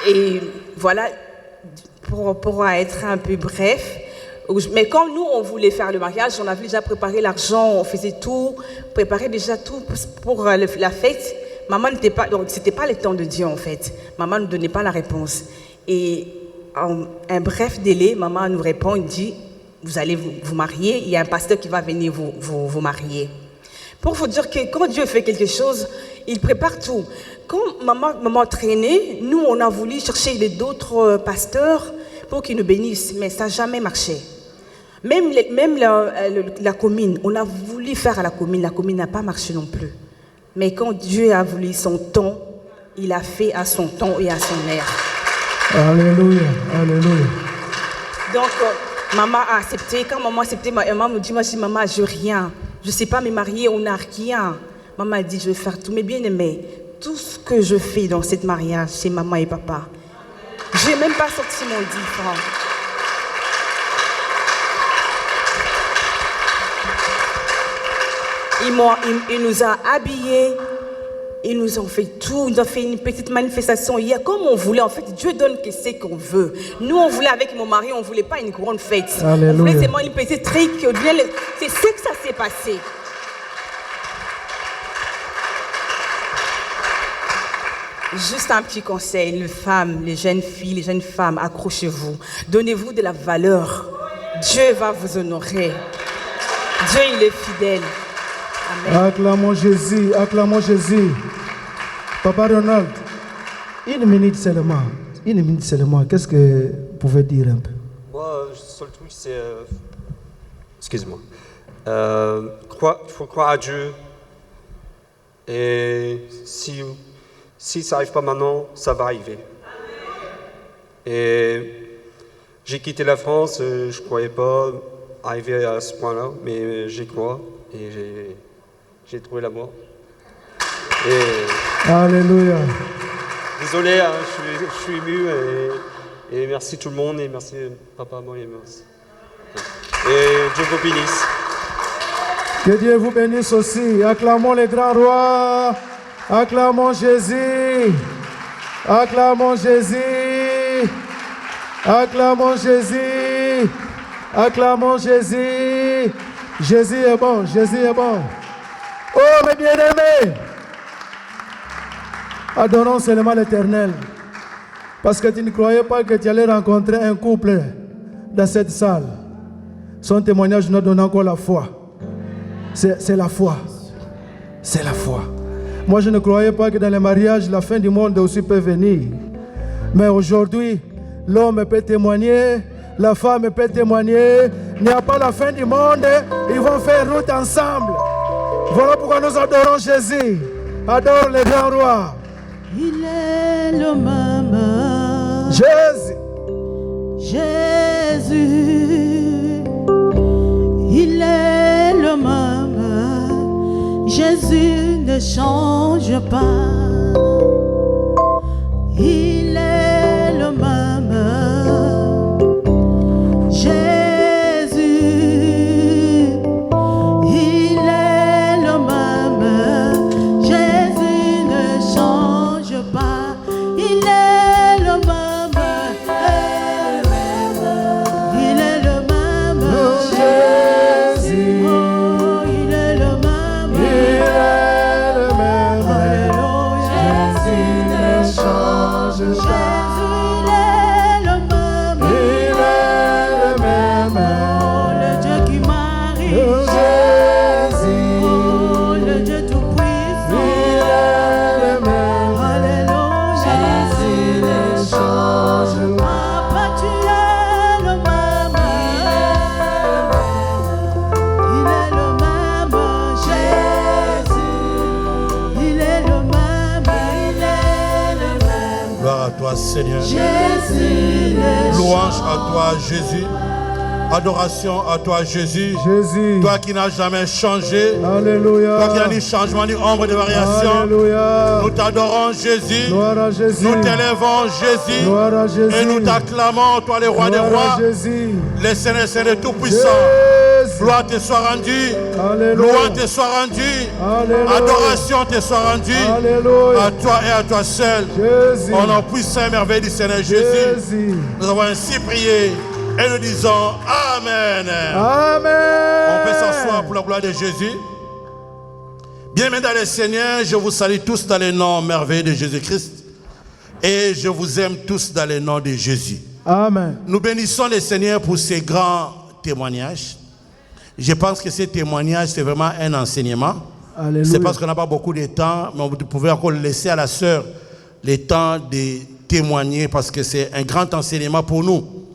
[SPEAKER 5] Et voilà, pour être un peu bref, mais quand nous, on voulait faire le mariage, on avait déjà préparé l'argent, on faisait tout, préparé déjà tout pour la fête. maman n'était pas, donc c'était pas le temps de Dieu en fait. Maman ne donnait pas la réponse. Et en un bref délai, maman nous répond, il dit, vous allez vous marier, il y a un pasteur qui va venir vous marier. Pour vous dire que quand Dieu fait quelque chose, il prépare tout. Quand maman traînait, nous on a voulu chercher d'autres pasteurs pour qu'ils nous bénissent, mais ça n'a jamais marché. Même la commune, on a voulu faire à la commune n'a pas marché non plus. Mais quand Dieu a voulu son temps, il a fait à son temps et à son air.
[SPEAKER 1] Alléluia, alléluia.
[SPEAKER 5] Donc, maman a accepté. Quand maman a accepté, maman me dit, moi, je dis, maman, je n'ai rien. Je ne sais pas me marier, on n'a rien. Maman a dit, je vais faire tout. Mais bien aimé, tout ce que je fais dans ce mariage, c'est maman et papa. Je n'ai même pas sorti mon 10 francs. Il nous a habillés, ils nous ont fait tout, ils nous ont fait une petite manifestation hier, comme on voulait. En fait, Dieu donne que c'est qu'on veut. Nous, on voulait avec mon mari, on ne voulait pas une grande fête.
[SPEAKER 1] Alléluia.
[SPEAKER 5] On voulait seulement une petite trique. C'est ce que ça s'est passé. Juste un petit conseil, les femmes, les jeunes filles, les jeunes femmes, accrochez-vous. Donnez-vous de la valeur. Dieu va vous honorer. Dieu, il est fidèle. Amen.
[SPEAKER 1] Acclamons Jésus, acclamons Jésus. Papa Ronald, une minute seulement, qu'est-ce que vous pouvez dire un peu?
[SPEAKER 6] Moi, le seul truc, c'est... Excusez-moi. Il faut croire à Dieu. Et si ça n'arrive pas maintenant, ça va arriver. Et j'ai quitté la France, je ne croyais pas arriver à ce point-là, mais j'y crois. Et j'ai trouvé l'amour.
[SPEAKER 1] Alléluia.
[SPEAKER 6] Désolé, hein, je suis ému et merci tout le monde et merci papa, moi et merci. Et Dieu vous bénisse.
[SPEAKER 1] Que Dieu vous bénisse aussi. Acclamons les grands rois. Acclamons Jésus. Acclamons Jésus. Acclamons Jésus. Acclamons Jésus. Jésus est bon, Jésus est bon. Oh mes bien-aimés, adorons seulement l'Éternel. Parce que tu ne croyais pas que tu allais rencontrer un couple dans cette salle. Son témoignage nous donne encore la foi. C'est la foi. C'est la foi. Moi je ne croyais pas que dans les mariages, la fin du monde aussi peut venir. Mais aujourd'hui, l'homme peut témoigner, la femme peut témoigner. Il n'y a pas la fin du monde. Ils vont faire route ensemble. Voilà pourquoi nous adorons Jésus. Adore le grand roi.
[SPEAKER 2] Il est le même.
[SPEAKER 1] Jésus.
[SPEAKER 2] Jésus. Il est le même. Jésus ne change pas. Il est le même.
[SPEAKER 7] Seigneur. Louange à toi, Jésus. Adoration à toi, Jésus.
[SPEAKER 1] Jésus.
[SPEAKER 7] Toi qui n'as jamais changé.
[SPEAKER 1] Alléluia.
[SPEAKER 7] Toi qui n'as ni changement ni ombre de variation.
[SPEAKER 1] Alléluia.
[SPEAKER 7] Nous t'adorons, Jésus.
[SPEAKER 1] Gloire à Jésus.
[SPEAKER 7] Nous t'élèvons, Jésus.
[SPEAKER 1] Gloire à Jésus.
[SPEAKER 7] Et nous t'acclamons, toi le roi des rois.
[SPEAKER 1] Jésus.
[SPEAKER 7] Les Seigneurs, Seigneur Tout-Puissant. Gloire te soit rendue.
[SPEAKER 1] Alléluia.
[SPEAKER 7] Louange te soit rendue.
[SPEAKER 1] Alléluia.
[SPEAKER 7] Adoration te soit rendue.
[SPEAKER 1] Alléluia.
[SPEAKER 7] À toi et à toi seul.
[SPEAKER 1] Jésus.
[SPEAKER 7] Au nom puissant et merveilleux du Seigneur Jésus. Nous avons ainsi prié. Et nous disons Amen.
[SPEAKER 1] Amen.
[SPEAKER 7] On peut s'asseoir pour la gloire de Jésus. Bien-aimés dans le Seigneur, je vous salue tous dans le nom merveilleux de Jésus-Christ. Et je vous aime tous dans le nom de Jésus.
[SPEAKER 1] Amen.
[SPEAKER 7] Nous bénissons le Seigneur pour ces grands témoignages. Je pense que ces témoignages, c'est vraiment un enseignement. C'est parce qu'on n'a pas beaucoup de temps, mais vous pouvez encore laisser à la sœur le temps de témoigner parce que c'est un grand enseignement pour nous.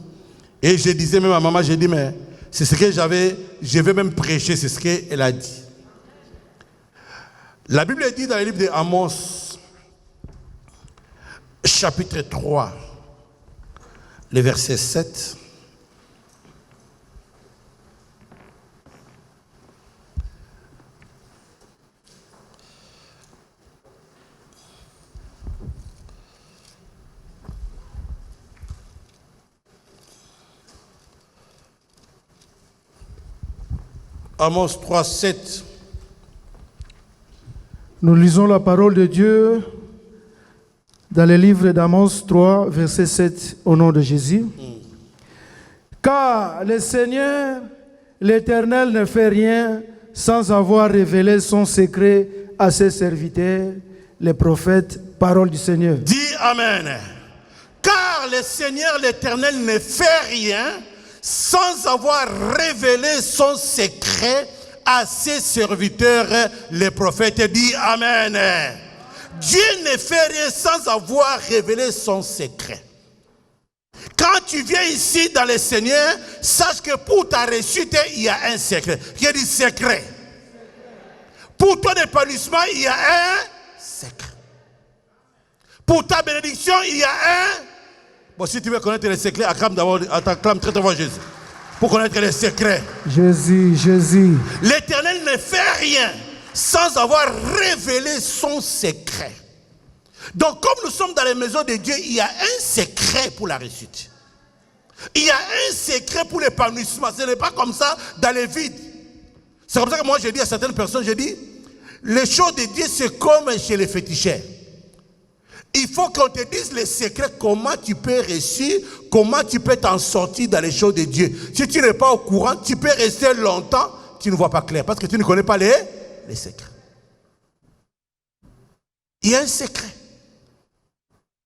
[SPEAKER 7] Et je disais même à maman, j'ai dit, mais c'est ce que je vais même prêcher, c'est ce qu'elle a dit. La Bible dit dans le livre de Amos, chapitre 3, le verset 7. Amos 3, 7.
[SPEAKER 1] Nous lisons la parole de Dieu dans le livre d'Amos 3, verset 7, au nom de Jésus. Car le Seigneur, l'Éternel, ne fait rien sans avoir révélé son secret à ses serviteurs, les prophètes, parole du Seigneur.
[SPEAKER 7] Dis Amen. Car le Seigneur, l'Éternel, ne fait rien sans avoir révélé son secret à ses serviteurs, les prophètes. Dis Amen. Dieu ne fait rien sans avoir révélé son secret. Quand tu viens ici dans le Seigneur, sache que pour ta réussite, il y a un secret. Il y a du secret. Pour ton épanouissement, il y a un secret. Pour ta bénédiction, il y a un... Bon, si tu veux connaître les secrets, acclame très fort Jésus. Pour connaître les secrets.
[SPEAKER 1] Jésus, Jésus.
[SPEAKER 7] L'Éternel ne fait rien sans avoir révélé son secret. Donc, comme nous sommes dans les maisons de Dieu, il y a un secret pour la réussite. Il y a un secret pour l'épanouissement. Ce n'est pas comme ça dans les vides. C'est comme ça que moi je dis à certaines personnes, je dis, les choses de Dieu, c'est comme chez les féticheurs. Il faut qu'on te dise les secrets, comment tu peux réussir, comment tu peux t'en sortir dans les choses de Dieu. Si tu n'es pas au courant, tu peux rester longtemps, tu ne vois pas clair, parce que tu ne connais pas les secrets. Il y a un secret.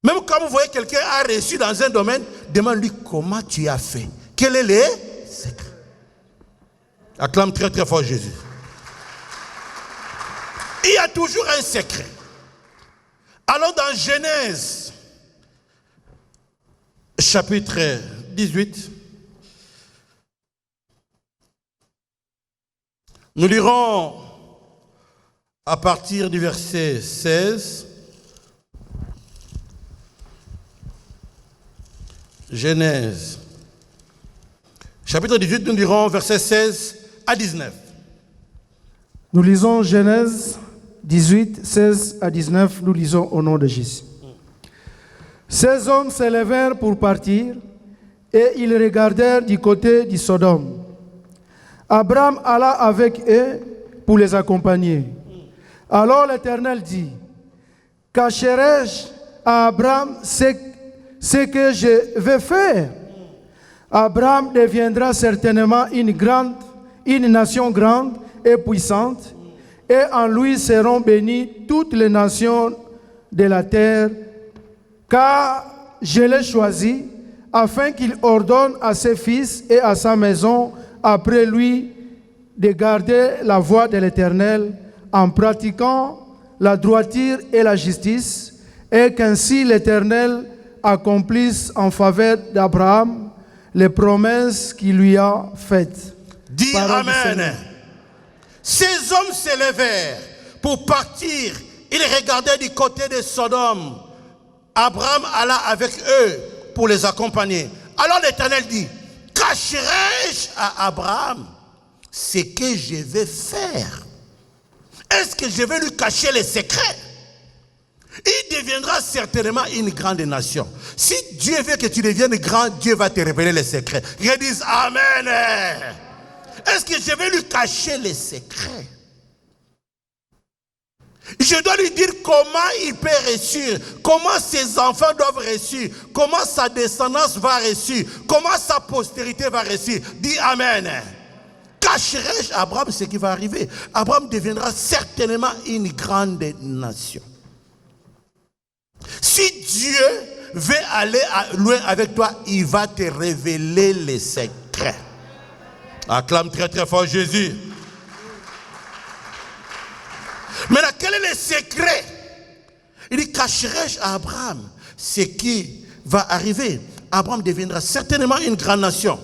[SPEAKER 7] Même quand vous voyez quelqu'un a réussi dans un domaine, demande-lui comment tu as fait. Quel est le secret? Acclame très très fort Jésus. Il y a toujours un secret. Alors dans Genèse, chapitre 18, nous lirons à partir du verset 16. Genèse, chapitre 18, nous lirons verset 16 à 19.
[SPEAKER 1] Nous lisons Genèse 18, 16 à 19, nous lisons au nom de Jésus. Ces hommes se levèrent pour partir et ils regardèrent du côté du Sodome. Abraham alla avec eux pour les accompagner. Alors l'Éternel dit, cacherai-je à Abraham ce que je vais faire? Abraham deviendra certainement une nation grande et puissante, et en lui seront bénies toutes les nations de la terre, car je l'ai choisi, afin qu'il ordonne à ses fils et à sa maison après lui de garder la voie de l'Éternel en pratiquant la droiture et la justice, et qu'ainsi l'Éternel accomplisse en faveur d'Abraham les promesses qu'il lui a faites.
[SPEAKER 7] Dis Amen. Ces hommes se levèrent pour partir. Ils regardaient du côté de Sodome. Abraham alla avec eux pour les accompagner. Alors l'Éternel dit, cacherai-je à Abraham ce que je vais faire? Est-ce que je vais lui cacher les secrets? Il deviendra certainement une grande nation. Si Dieu veut que tu deviennes grand, Dieu va te révéler les secrets. Je dis Amen. Est-ce que je vais lui cacher les secrets? Je dois lui dire comment il peut réussir, comment ses enfants doivent réussir, comment sa descendance va réussir, comment sa postérité va réussir. Dis Amen. Quand cacherai-je à Abraham ce qui va arriver? Abraham deviendra certainement une grande nation. Si Dieu veut aller loin avec toi, il va te révéler les secrets. Acclame très très fort Jésus. Maintenant, quel est le secret? Il dit, cacherai-je à Abraham ce qui va arriver? Abraham deviendra certainement une grande nation.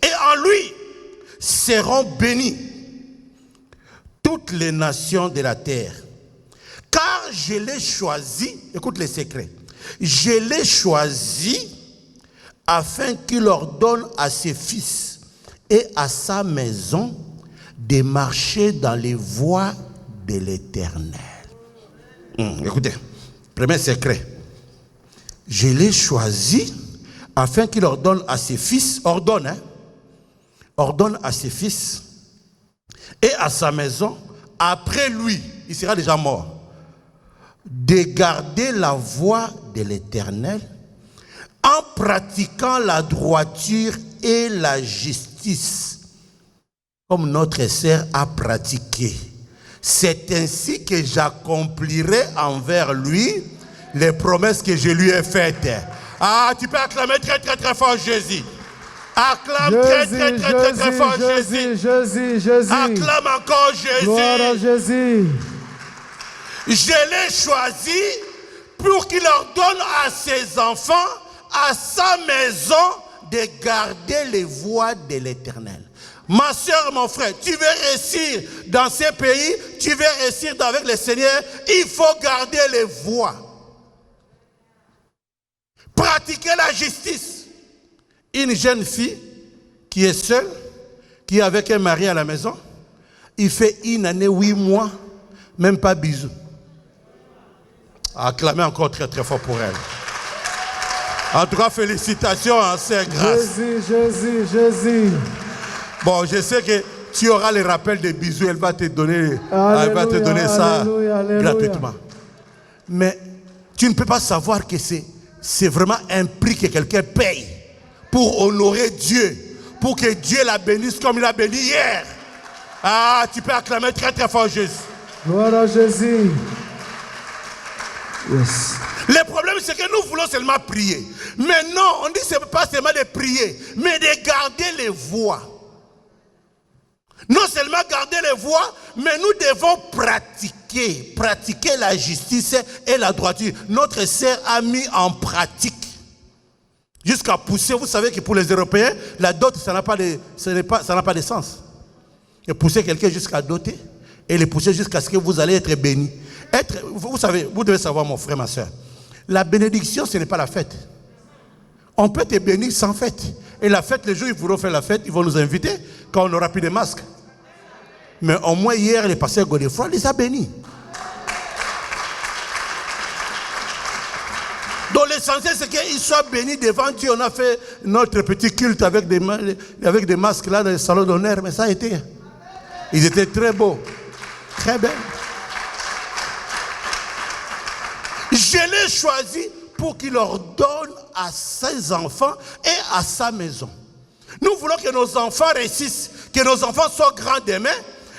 [SPEAKER 7] Et en lui seront bénies toutes les nations de la terre. Car je l'ai choisi, écoute les secrets, je l'ai choisi afin qu'il ordonne à ses fils et à sa maison de marcher dans les voies de l'Éternel. Écoutez, premier secret. Je l'ai choisi afin qu'il ordonne à ses fils, ordonne à ses fils et à sa maison, après lui, il sera déjà mort, de garder la voie de l'Éternel en pratiquant la droiture et la justice, comme notre sœur a pratiqué. C'est ainsi que j'accomplirai envers lui les promesses que je lui ai faites. Ah, tu peux acclamer très très très fort Jésus. Acclame très fort Jésus. Acclame encore Jésus.
[SPEAKER 1] Gloire à Jésus.
[SPEAKER 7] Je l'ai choisi pour qu'il ordonne à ses enfants, à sa maison, de garder les voies de l'Éternel. Ma soeur, mon frère, tu veux réussir dans ces pays, tu veux réussir avec le Seigneur, il faut garder les voies. Pratiquer la justice. Une jeune fille qui est seule, qui est avec un mari à la maison, il fait 1 année, 8 mois, même pas bisous. Acclamez encore très très fort pour elle. En tout cas, félicitations à Sœur Grâce.
[SPEAKER 1] Jésus.
[SPEAKER 7] Bon, je sais que tu auras les rappels des bisous, elle va te donner, ça gratuitement. Mais tu ne peux pas savoir que c'est vraiment un prix que quelqu'un paye pour honorer Dieu, pour que Dieu la bénisse comme il a béni hier. Ah, tu peux acclamer très très fort Jésus.
[SPEAKER 1] Gloire à Jésus. Yes.
[SPEAKER 7] Le problème, c'est que nous voulons seulement prier. Mais non, on dit que ce n'est pas seulement de prier, mais de garder les voies. Non seulement garder les voies, mais nous devons pratiquer la justice et la droiture. Notre sœur a mis en pratique jusqu'à pousser. Vous savez que pour les Européens, la dot, ça n'a pas de sens. Et pousser quelqu'un jusqu'à doter et le pousser jusqu'à ce que vous allez être béni. Vous savez, vous devez savoir, mon frère, ma soeur, la bénédiction, ce n'est pas la fête. On peut te bénir sans fête. Et la fête, les jours où ils voudront faire la fête, ils vont nous inviter quand on n'aura plus de masques. Mais au moins hier, le pasteur Godefroy les a bénis. Donc l'essentiel, c'est qu'ils soient bénis devant Dieu. On a fait notre petit culte avec des masques là dans le salon d'honneur, mais ça a été. Ils étaient très beaux. Très bien. Je l'ai choisi pour qu'il ordonne à ses enfants et à sa maison. Nous voulons que nos enfants réussissent, que nos enfants soient grands demain,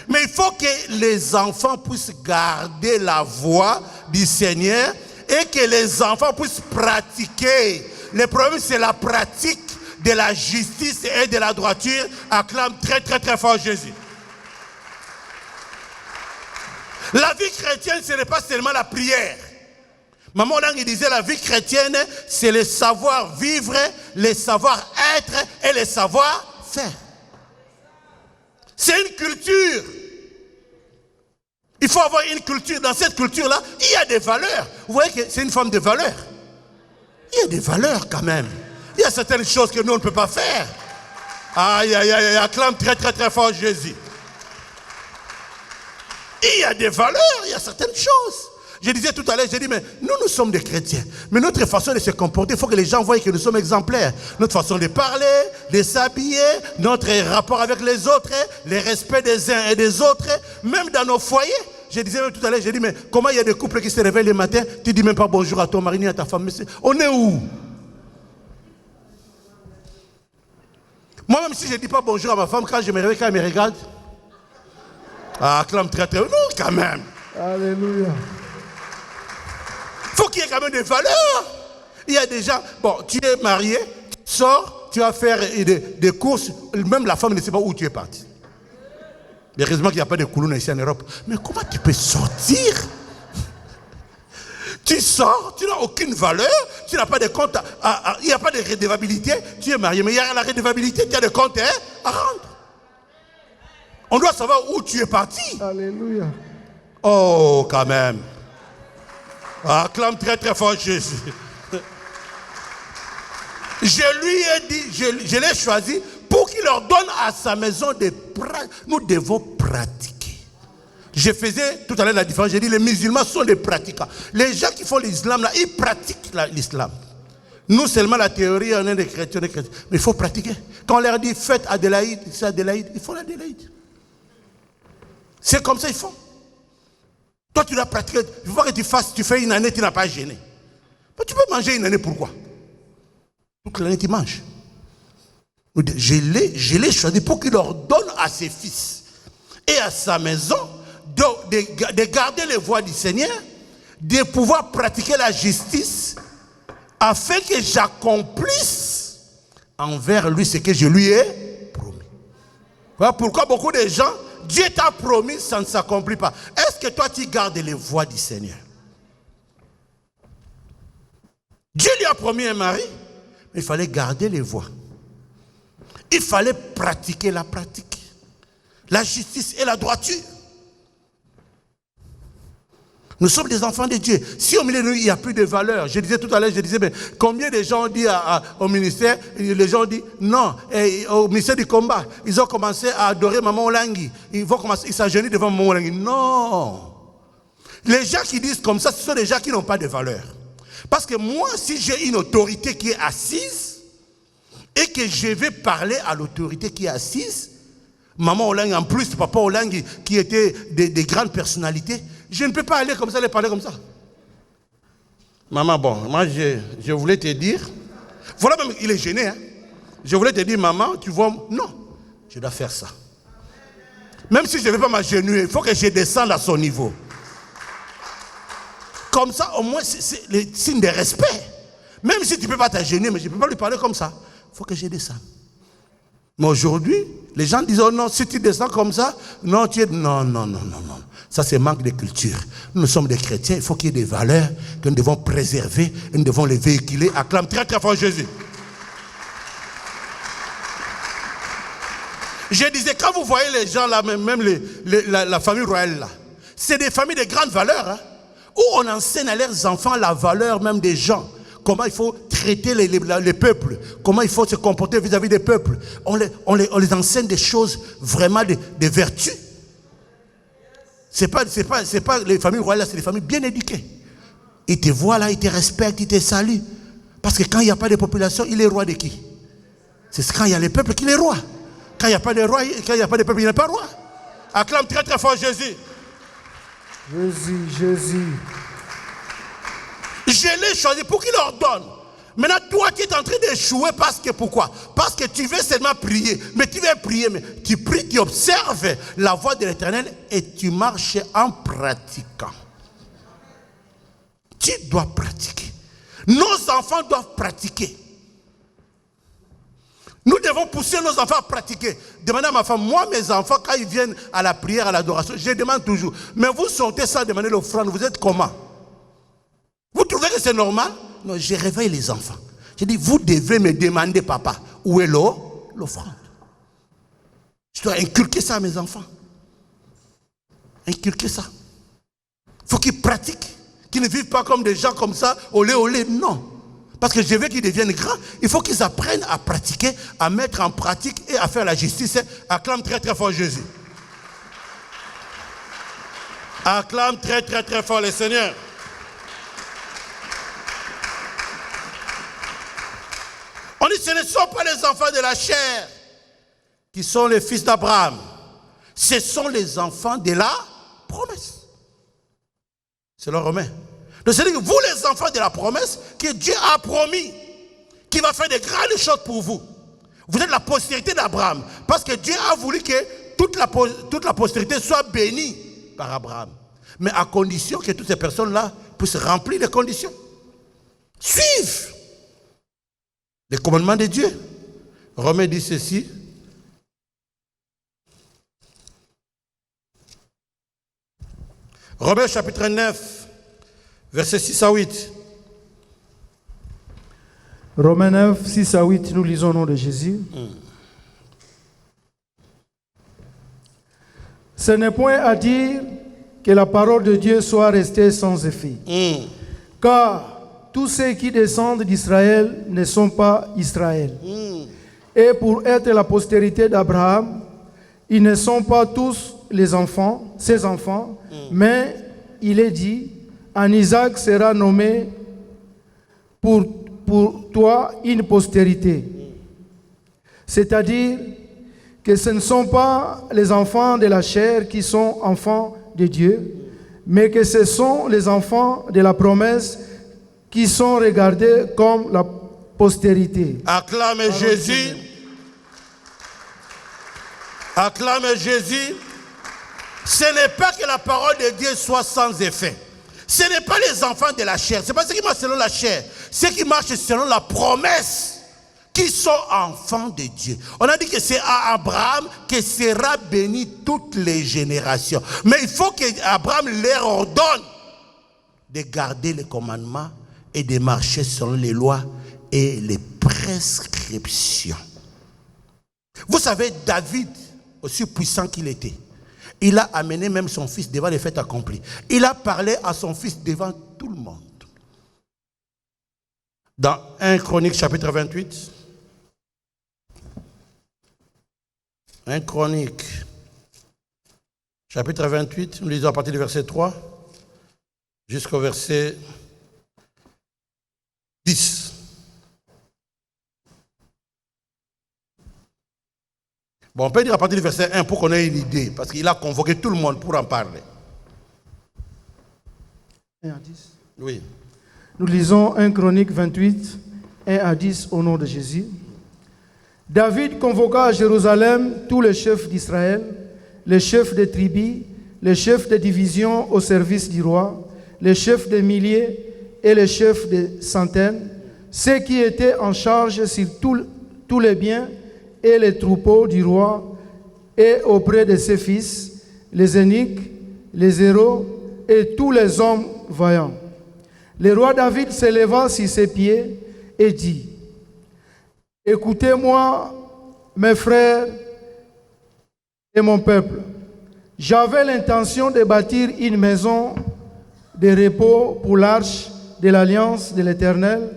[SPEAKER 7] mais il faut que les enfants puissent garder la voie du Seigneur et que les enfants puissent pratiquer. Le problème, c'est la pratique de la justice et de la droiture. Acclame très très très fort Jésus. La vie chrétienne, ce n'est pas seulement la prière. Maman Lang disait la vie chrétienne, c'est le savoir vivre, le savoir être et le savoir faire. C'est une culture. Il faut avoir une culture. Dans cette culture-là, il y a des valeurs. Vous voyez que c'est une forme de valeur. Il y a des valeurs quand même. Il y a certaines choses que nous, on ne peut pas faire. Aïe, aïe, aïe, acclame très, très, très fort Jésus. Il y a des valeurs, il y a certaines choses. Je disais tout à l'heure, j'ai dit, mais nous sommes des chrétiens. Mais notre façon de se comporter, il faut que les gens voient que nous sommes exemplaires. Notre façon de parler, de s'habiller, notre rapport avec les autres, le respect des uns et des autres, même dans nos foyers. Je disais même tout à l'heure, j'ai dit, mais comment il y a des couples qui se réveillent le matin, tu dis même pas bonjour à ton mari ni à ta femme. On est où? Moi, Moi-même, si je ne dis pas bonjour à ma femme, quand je me réveille, quand elle me regarde, acclame très très. Non, quand même.
[SPEAKER 1] Alléluia.
[SPEAKER 7] Il faut qu'il y ait quand même des valeurs. Il y a des gens, bon, tu es marié, tu sors, tu vas faire des courses, même la femme ne sait pas où tu es parti. Heureusement qu'il n'y a pas de couloune ici en Europe. Mais comment tu peux sortir? Tu sors, tu n'as aucune valeur, tu n'as pas de compte, il n'y a pas de redevabilité, tu es marié, mais il y a la redevabilité, tu as des comptes à rendre. On doit savoir où tu es parti.
[SPEAKER 1] Alléluia.
[SPEAKER 7] Oh, quand même. Acclame très très fort Jésus. Je lui ai dit, je l'ai choisi pour qu'il leur donne à sa maison des pratiques. Nous devons pratiquer. Je faisais tout à l'heure la différence. J'ai dit les musulmans sont des pratiquants. Les gens qui font l'islam là, ils pratiquent l'islam. Nous seulement la théorie, on est des chrétiens, Mais il faut pratiquer. Quand on leur dit faites Adélaïde, c'est Adélaïde, il faut l'Adélaïde. C'est comme ça ils font. Toi tu dois pratiquer. Il faut pas que tu fais une année, tu n'as pas gêné. Mais tu peux manger une année pourquoi? Toute l'année tu manges. Je l'ai choisi pour qu'il leur donne à ses fils et à sa maison de garder les voies du Seigneur, de pouvoir pratiquer la justice afin que j'accomplisse envers lui ce que je lui ai promis. Voilà pourquoi beaucoup de gens, Dieu t'a promis, ça ne s'accomplit pas. Est-ce que toi tu gardes les voies du Seigneur? Dieu lui a promis un mari, mais il fallait garder les voies. Il fallait pratiquer la pratique, la justice et la droiture. Nous sommes des enfants de Dieu. Si au milieu de nous, il n'y a plus de valeur, je disais tout à l'heure, mais combien de gens ont dit au ministère, les gens ont dit non, au ministère du combat, ils ont commencé à adorer Maman Olangi. Ils s'agenouillent devant Maman Olangi. Non. Les gens qui disent comme ça, ce sont des gens qui n'ont pas de valeur. Parce que moi, si j'ai une autorité qui est assise, et que je vais parler à l'autorité qui est assise, Maman Olangi, en plus, Papa Olangi, qui était des grandes personnalités, je ne peux pas aller comme ça, les parler comme ça. Maman, bon, moi je voulais te dire, voilà même, il est gêné, hein. Je voulais te dire, maman, tu vois, non, je dois faire ça. Même si je ne vais pas m'agenouiller, il faut que je descende à son niveau. Comme ça, au moins, c'est le signe de respect. Même si tu ne peux pas t'agenouiller, mais je ne peux pas lui parler comme ça. Il faut que je descende. Mais aujourd'hui, les gens disent, oh non, si tu descends comme ça, non, tu es... Non. Ça, c'est manque de culture. Nous sommes des chrétiens, il faut qu'il y ait des valeurs que nous devons préserver, et nous devons les véhiculer. Acclame très très fort Jésus. Je disais, quand vous voyez les gens là, même la famille royale là, c'est des familles de grandes valeurs, hein, où on enseigne à leurs enfants la valeur même des gens. Comment il faut traiter les peuples, comment il faut se comporter vis-à-vis des peuples. On les enseigne des choses vraiment des vertus. C'est pas les familles royales, c'est des familles bien éduquées. Ils te voient là, ils te respectent, ils te saluent. Parce que quand il n'y a pas de population, il est roi de qui? C'est quand il y a les peuples qu'il est roi. Quand il n'y a pas de roi, quand il n'y a pas de peuple, il n'est pas roi. Acclame très très fort Jésus.
[SPEAKER 1] Jésus.
[SPEAKER 7] Je l'ai choisi pour qu'il leur donne. Maintenant, toi qui es en train d'échouer, parce que pourquoi? Parce que tu veux seulement prier. Mais tu veux prier, mais tu pries, tu observes la voix de l'Éternel et tu marches en pratiquant. Tu dois pratiquer. Nos enfants doivent pratiquer. Nous devons pousser nos enfants à pratiquer. Demandez à ma femme, moi mes enfants, quand ils viennent à la prière, à l'adoration, je demande toujours, mais vous sortez sans demander l'offrande, vous êtes comment? Vous trouvez que c'est normal? Non, je réveille les enfants. Je dis, vous devez me demander, papa, où est l'offrande? Je dois inculquer ça à mes enfants. Inculquer ça. Il faut qu'ils pratiquent. Qu'ils ne vivent pas comme des gens comme ça, olé, non. Parce que je veux qu'ils deviennent grands. Il faut qu'ils apprennent à pratiquer, à mettre en pratique et à faire la justice. Acclame très très fort Jésus. Acclame très très très fort le Seigneur. On dit, ce ne sont pas les enfants de la chair qui sont les fils d'Abraham. Ce sont les enfants de la promesse. C'est le Romain. Donc c'est-à-dire que vous, les enfants de la promesse, que Dieu a promis, qu'il va faire de grandes choses pour vous. Vous êtes la postérité d'Abraham. Parce que Dieu a voulu que toute la postérité soit bénie par Abraham. Mais à condition que toutes ces personnes-là puissent remplir les conditions. Suivent les commandements de Dieu. Romains dit ceci. Romains chapitre 9, versets 6 à 8.
[SPEAKER 1] Romains 9, 6 à 8, nous lisons au nom de Jésus. Ce n'est point à dire que la parole de Dieu soit restée sans effet. Car tous ceux qui descendent d'Israël ne sont pas Israël. Et pour être la postérité d'Abraham, ils ne sont pas tous les enfants, ses enfants, mais il est dit, en Isaac sera nommé pour toi une postérité. C'est-à-dire que ce ne sont pas les enfants de la chair qui sont enfants de Dieu, mais que ce sont les enfants de la promesse qui sont regardés comme la postérité.
[SPEAKER 7] Acclame Jésus. Acclame Jésus. Ce n'est pas que la parole de Dieu soit sans effet. Ce n'est pas les enfants de la chair. Ce n'est pas ceux qui marchent selon la chair. Ceux qui marchent selon la promesse, qui sont enfants de Dieu. On a dit que c'est à Abraham que sera béni toutes les générations. Mais il faut qu'Abraham leur ordonne de garder les commandements et de marcher selon les lois et les prescriptions. Vous savez, David, aussi puissant qu'il était, il a amené même son fils devant les fêtes accomplies. Il a parlé à son fils devant tout le monde. Dans 1 Chronique chapitre 28, 1 Chronique chapitre 28, nous lisons à partir du verset 3 jusqu'au verset 10. Bon, on peut dire à partir du verset 1 pour qu'on ait une idée, parce qu'il a convoqué tout le monde pour en parler.
[SPEAKER 1] 1 à 10.
[SPEAKER 7] Oui.
[SPEAKER 1] Nous lisons 1 Chronique 28, 1 à 10 au nom de Jésus. David convoqua à Jérusalem tous les chefs d'Israël, les chefs des tribus, les chefs de division au service du roi, les chefs de milliers et les chefs de centaines, ceux qui étaient en charge sur tous les biens et les troupeaux du roi, et auprès de ses fils, les eunuques, les héros et tous les hommes vaillants. Le roi David se leva sur ses pieds et dit, « Écoutez-moi, mes frères et mon peuple. J'avais l'intention de bâtir une maison de repos pour l'arche de l'alliance de l'Éternel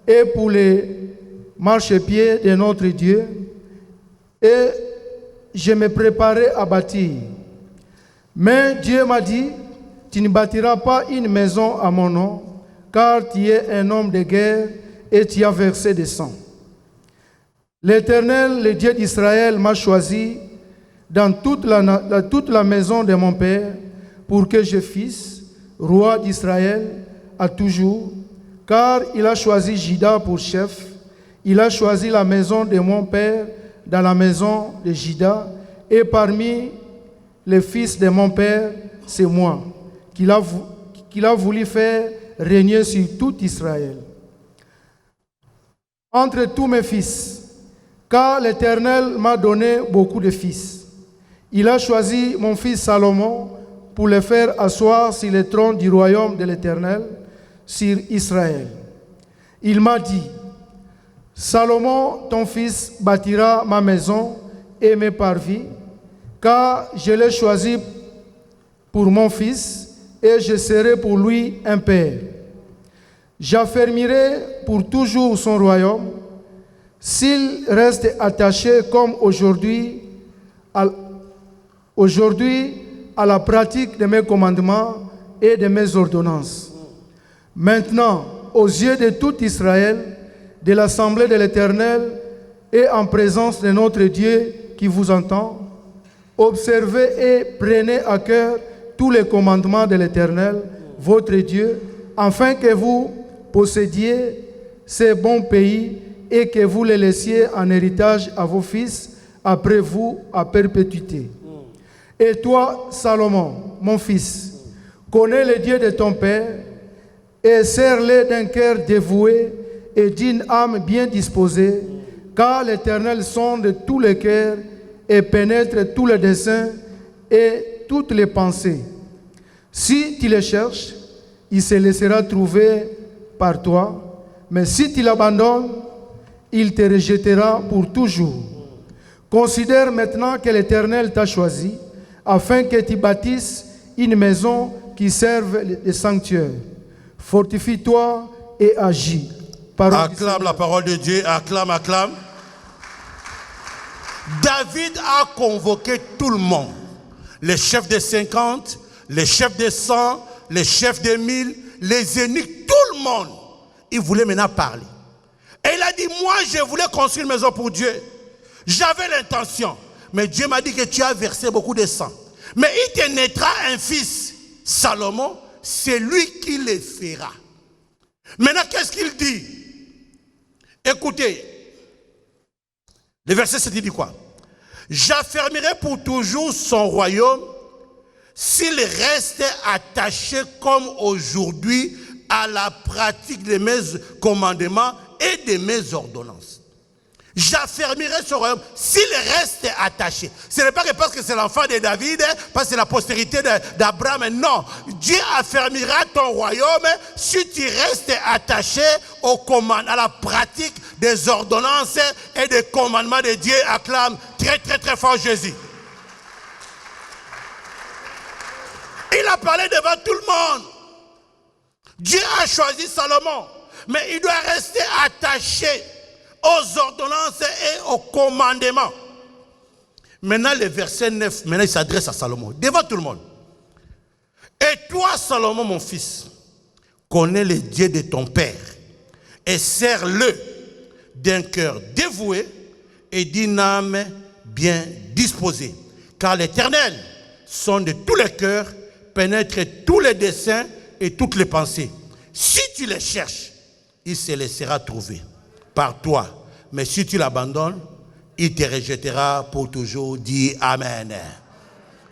[SPEAKER 1] et pour les marchepieds de notre Dieu, et je me préparais à bâtir. Mais Dieu m'a dit, tu ne bâtiras pas une maison à mon nom, car tu es un homme de guerre et tu as versé du sang. L'Éternel, le Dieu d'Israël, m'a choisi dans toute la maison de mon père pour que je fisse roi d'Israël à toujours, car il a choisi Juda pour chef. Il a choisi la maison de mon père dans la maison de Juda, et parmi les fils de mon père, c'est moi, qu'il a voulu faire régner sur tout Israël. Entre tous mes fils, car l'Éternel m'a donné beaucoup de fils, il a choisi mon fils Salomon pour le faire asseoir sur le trône du royaume de l'Éternel, sur Israël. Il m'a dit, Salomon, ton fils, bâtira ma maison et mes parvis, car je l'ai choisi pour mon fils et je serai pour lui un père. J'affermirai pour toujours son royaume, s'il reste attaché comme aujourd'hui à la pratique de mes commandements et de mes ordonnances. Maintenant, aux yeux de tout Israël, de l'assemblée de l'Éternel et en présence de notre Dieu qui vous entend, observez et prenez à cœur tous les commandements de l'Éternel, votre Dieu, afin que vous possédiez ce bon pays et que vous les laissiez en héritage à vos fils après vous à perpétuité. Et toi, Salomon, mon fils, connais le Dieu de ton père et sers-le d'un cœur dévoué et d'une âme bien disposée, car l'Éternel sonde tous les cœurs et pénètre tous les desseins et toutes les pensées. Si tu le cherches, il se laissera trouver par toi, mais si tu l'abandonnes, il te rejettera pour toujours. Considère maintenant que l'Éternel t'a choisi, afin que tu bâtisses une maison qui serve de sanctuaire. Fortifie-toi et agis.
[SPEAKER 7] Acclame la parole de Dieu, acclame, acclame. David a convoqué tout le monde. Les chefs des 50, les chefs des 100, les chefs des 1000, les eunuques, tout le monde. Il voulait maintenant parler. Et il a dit, moi je voulais construire une maison pour Dieu. J'avais l'intention. Mais Dieu m'a dit que tu as versé beaucoup de sang. Mais il te naîtra un fils, Salomon, c'est lui qui le fera. Maintenant, qu'est-ce qu'il dit? Écoutez, le verset 7 dit quoi? J'affermirai pour toujours son royaume s'il reste attaché comme aujourd'hui à la pratique de mes commandements et de mes ordonnances. J'affermirai ce royaume s'il reste attaché. Ce n'est pas que parce que c'est l'enfant de David, parce que c'est la postérité d'Abraham. Non, Dieu affermira ton royaume si tu restes attaché au à la pratique des ordonnances et des commandements de Dieu. Acclame très très très fort Jésus. Il a parlé devant tout le monde. Dieu a choisi Salomon, mais il doit rester attaché aux ordonnances et aux commandements. Maintenant, le verset 9, maintenant il s'adresse à Salomon, devant tout le monde. Et toi, Salomon, mon fils, connais le Dieu de ton père et sers-le d'un cœur dévoué et d'une âme bien disposée. Car l'Éternel sonde tous les cœurs, pénètre tous les desseins et toutes les pensées. Si tu les cherches, il se laissera trouver par toi. Mais si tu l'abandonnes, il te rejettera pour toujours. Dis Amen.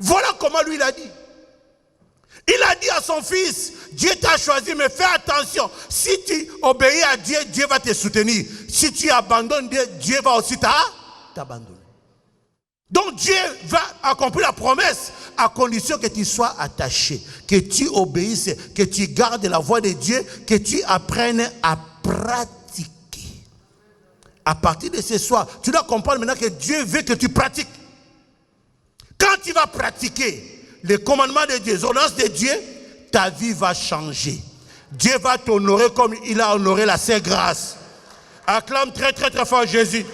[SPEAKER 7] Voilà comment lui il a dit. Il a dit à son fils, Dieu t'a choisi, mais fais attention. Si tu obéis à Dieu, Dieu va te soutenir. Si tu abandonnes Dieu, Dieu va aussi t'abandonner. Donc Dieu va accomplir la promesse à condition que tu sois attaché, que tu obéisses, que tu gardes la voie de Dieu, que tu apprennes à pratiquer. À partir de ce soir, tu dois comprendre maintenant que Dieu veut que tu pratiques. Quand tu vas pratiquer les commandements de Dieu, les ordonnances de Dieu, ta vie va changer. Dieu va t'honorer comme il a honoré la Sainte Grâce. Acclame très très très fort Jésus.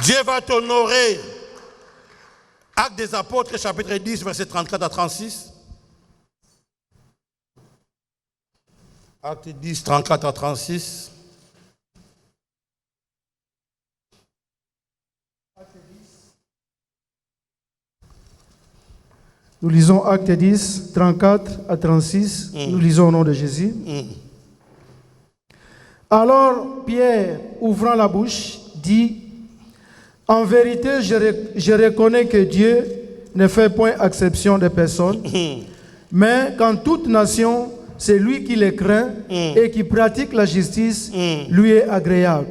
[SPEAKER 7] Dieu va t'honorer. Actes des Apôtres, chapitre 10, verset 34 à 36. Actes 10, 34 à 36.
[SPEAKER 1] Nous lisons Actes 10, 34 à 36. Nous lisons au nom de Jésus. Alors Pierre, ouvrant la bouche, dit: en vérité, je reconnais que Dieu ne fait point exception de personne, mais qu'en toute nation, c'est lui qui les craint et qui pratique la justice, lui est agréable.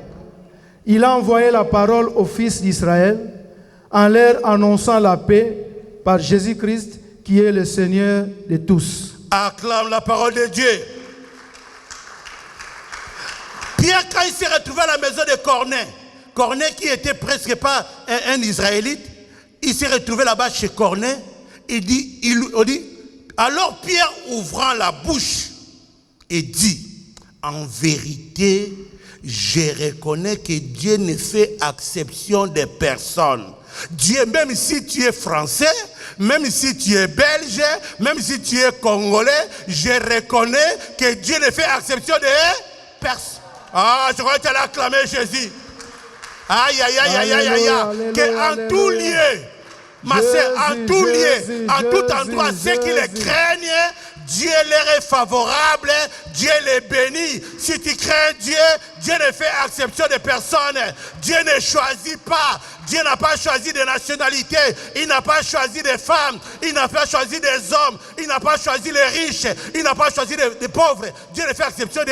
[SPEAKER 1] Il a envoyé la parole aux fils d'Israël en leur annonçant la paix par Jésus-Christ, qui est le Seigneur de tous.
[SPEAKER 7] Acclame la parole de Dieu. Pierre, quand il s'est retrouvé à la maison de Corneille, Corneille qui était presque pas un Israélite, il s'est retrouvé là-bas chez Corneille. Il dit, alors Pierre ouvrant la bouche et dit: en vérité, je reconnais que Dieu ne fait exception de personne. Dieu, même si tu es français, même si tu es belge, même si tu es congolais, je reconnais que Dieu ne fait exception de personne. Ah, je crois que tu allais acclamer Jésus. Aïe, aïe, aïe, aïe, aïe, aïe. Que en tout lieu, ma sœur, en tout lieu, en tout endroit, ceux qui les craignent, Dieu leur est favorable, Dieu les bénit. Si tu crains Dieu, Dieu ne fait exception de personne. Dieu ne choisit pas. Dieu n'a pas choisi de nationalité. Il n'a pas choisi des femmes. Il n'a pas choisi des hommes. Il n'a pas choisi les riches. Il n'a pas choisi des pauvres. Dieu ne fait exception de...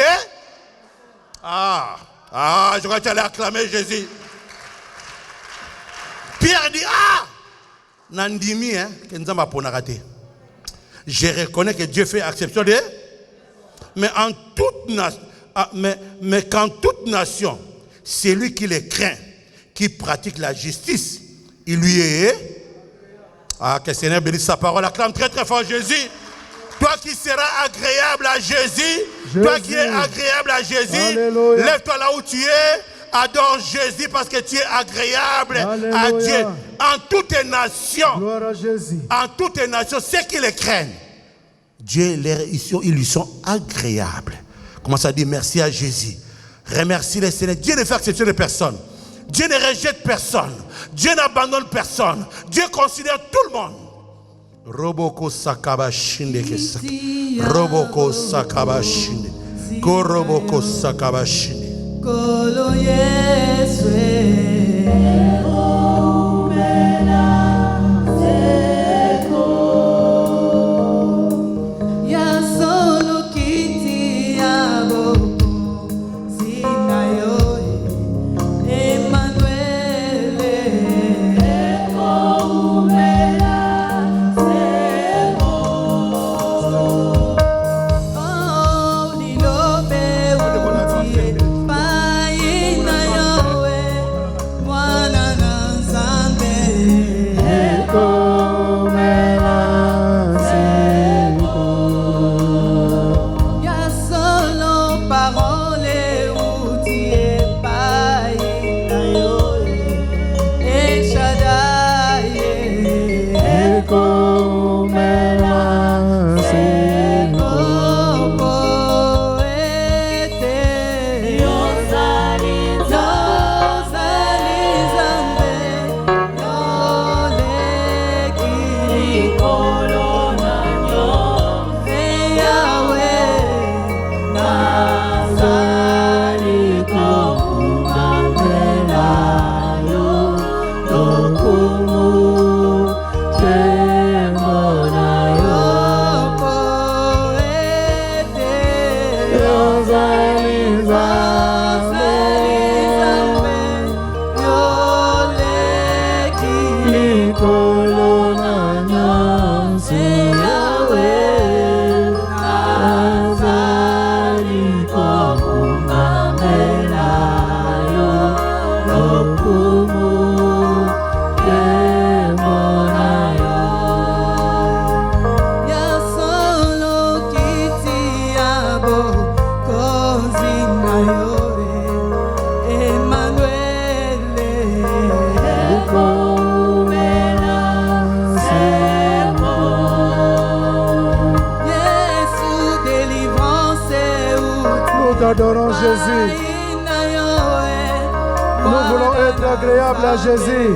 [SPEAKER 7] je crois que tu allais acclamer Jésus. Pierre dit, Nandimi, Kenzamba Ponarate. Je reconnais que Dieu fait exception de... Mais en toute nation, mais qu'en toute nation, c'est lui qui les craint, qui pratique la justice, il lui est... que le Seigneur bénisse sa parole. Acclame très très fort Jésus. Toi qui seras agréable à Jésus, toi qui es agréable à Jésus, lève-toi là où tu es, adore Jésus parce que tu es agréable à Dieu. En toutes les nations, en toutes les nations, ceux qui les craignent, Dieu, ils lui sont agréables. Commence à dire merci à Jésus. Remercie le Seigneur. Dieu ne fait exception de personne. Dieu ne rejette personne. Dieu n'abandonne personne. Dieu considère tout le monde. Roboko sakabashinde kesa. Roboko sakabashinde. Koroboko sakabashinde.
[SPEAKER 3] Kolo Yeswe.
[SPEAKER 1] Adorons Jésus. Nous voulons être agréables à Jésus.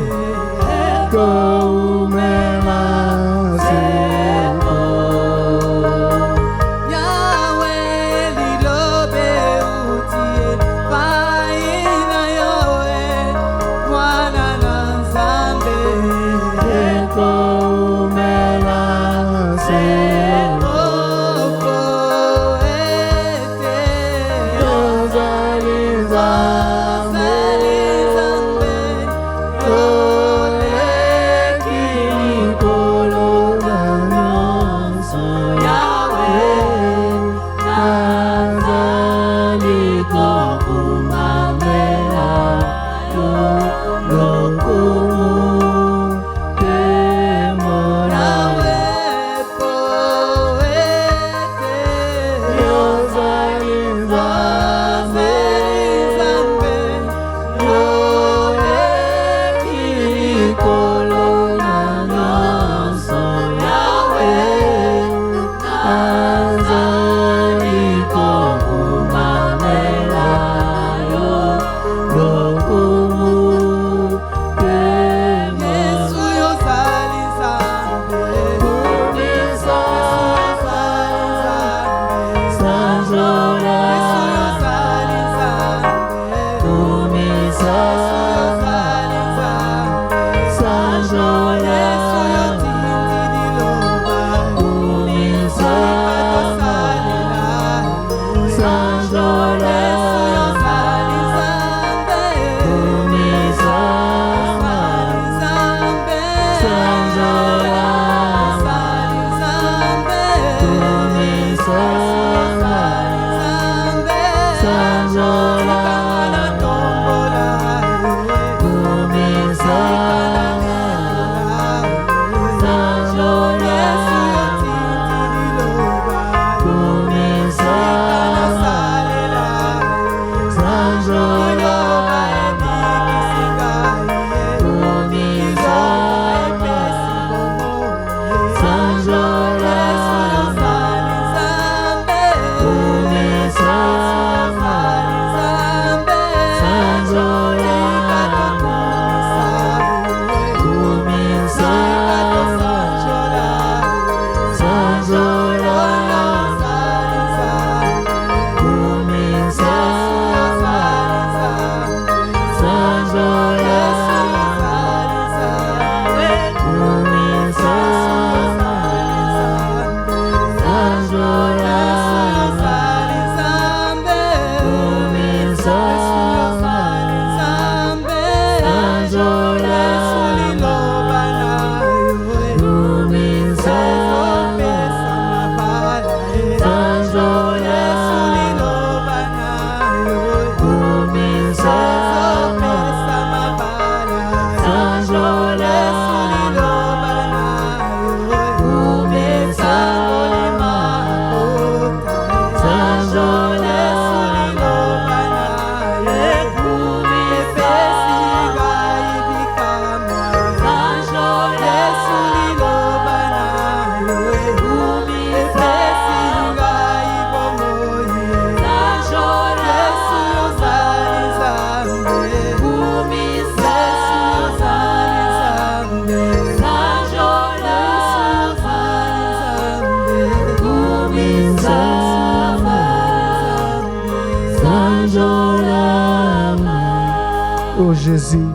[SPEAKER 1] Jésus.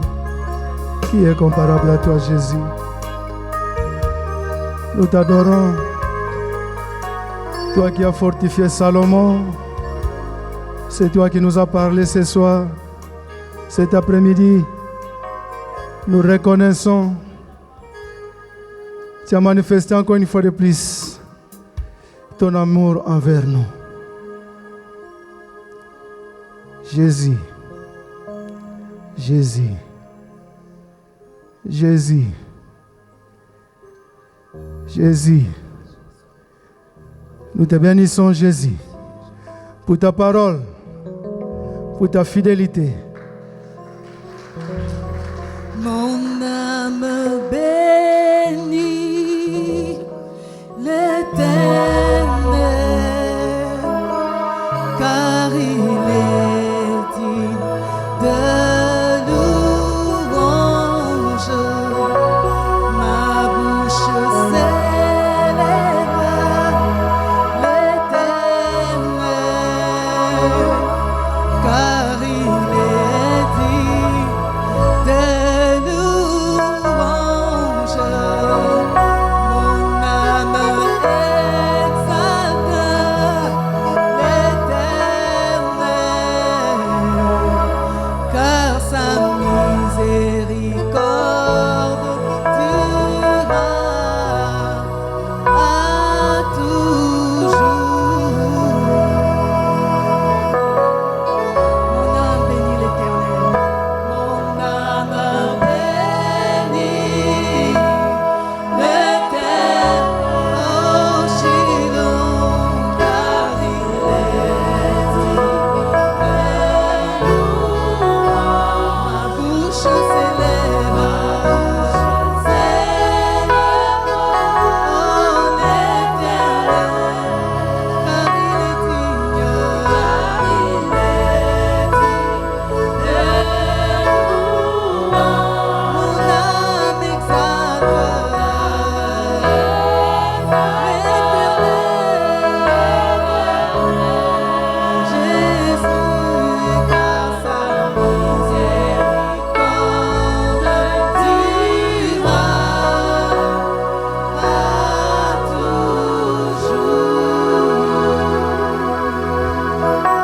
[SPEAKER 1] Qui est comparable à toi, Jésus? Nous t'adorons. Toi qui as fortifié Salomon, c'est toi qui nous as parlé ce soir, cet après-midi. Nous reconnaissons. Tu as manifesté encore une fois de plus ton amour envers nous. Jésus, Jésus, Jésus, Jésus. Nous te bénissons, Jésus, pour ta parole, pour ta fidélité.
[SPEAKER 3] Mon âme bénit l'Éternel, car il est digne de louange. Ma bouche célèbre l'Éternel, car il est digne de louange. Mon âme exalte l'Éternel, car sa miséricorde durera à toujours. Mon âme bénit l'Éternel. Mon âme bénit l'Éternel. Oh, Shiloh, car il est digne de louange. Ma bouche s'élève, oh l'Éternel, car il est digne de louange. Mon âme exalte l'Éternel, Jésus, car sa miséricorde durera à toujours.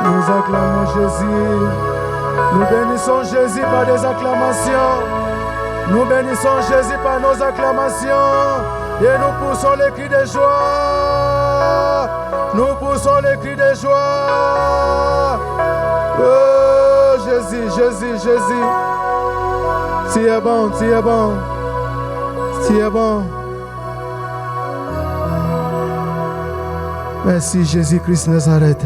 [SPEAKER 1] Nous acclamons Jésus. Nous bénissons Jésus par des acclamations. Nous bénissons Jésus par nos acclamations. Et nous poussons les cris de joie. Nous poussons les cris de joie. Oh Jésus, Jésus, Jésus. Tu es bon, tu es bon. Tu es bon. Merci Jésus-Christ Nazareth.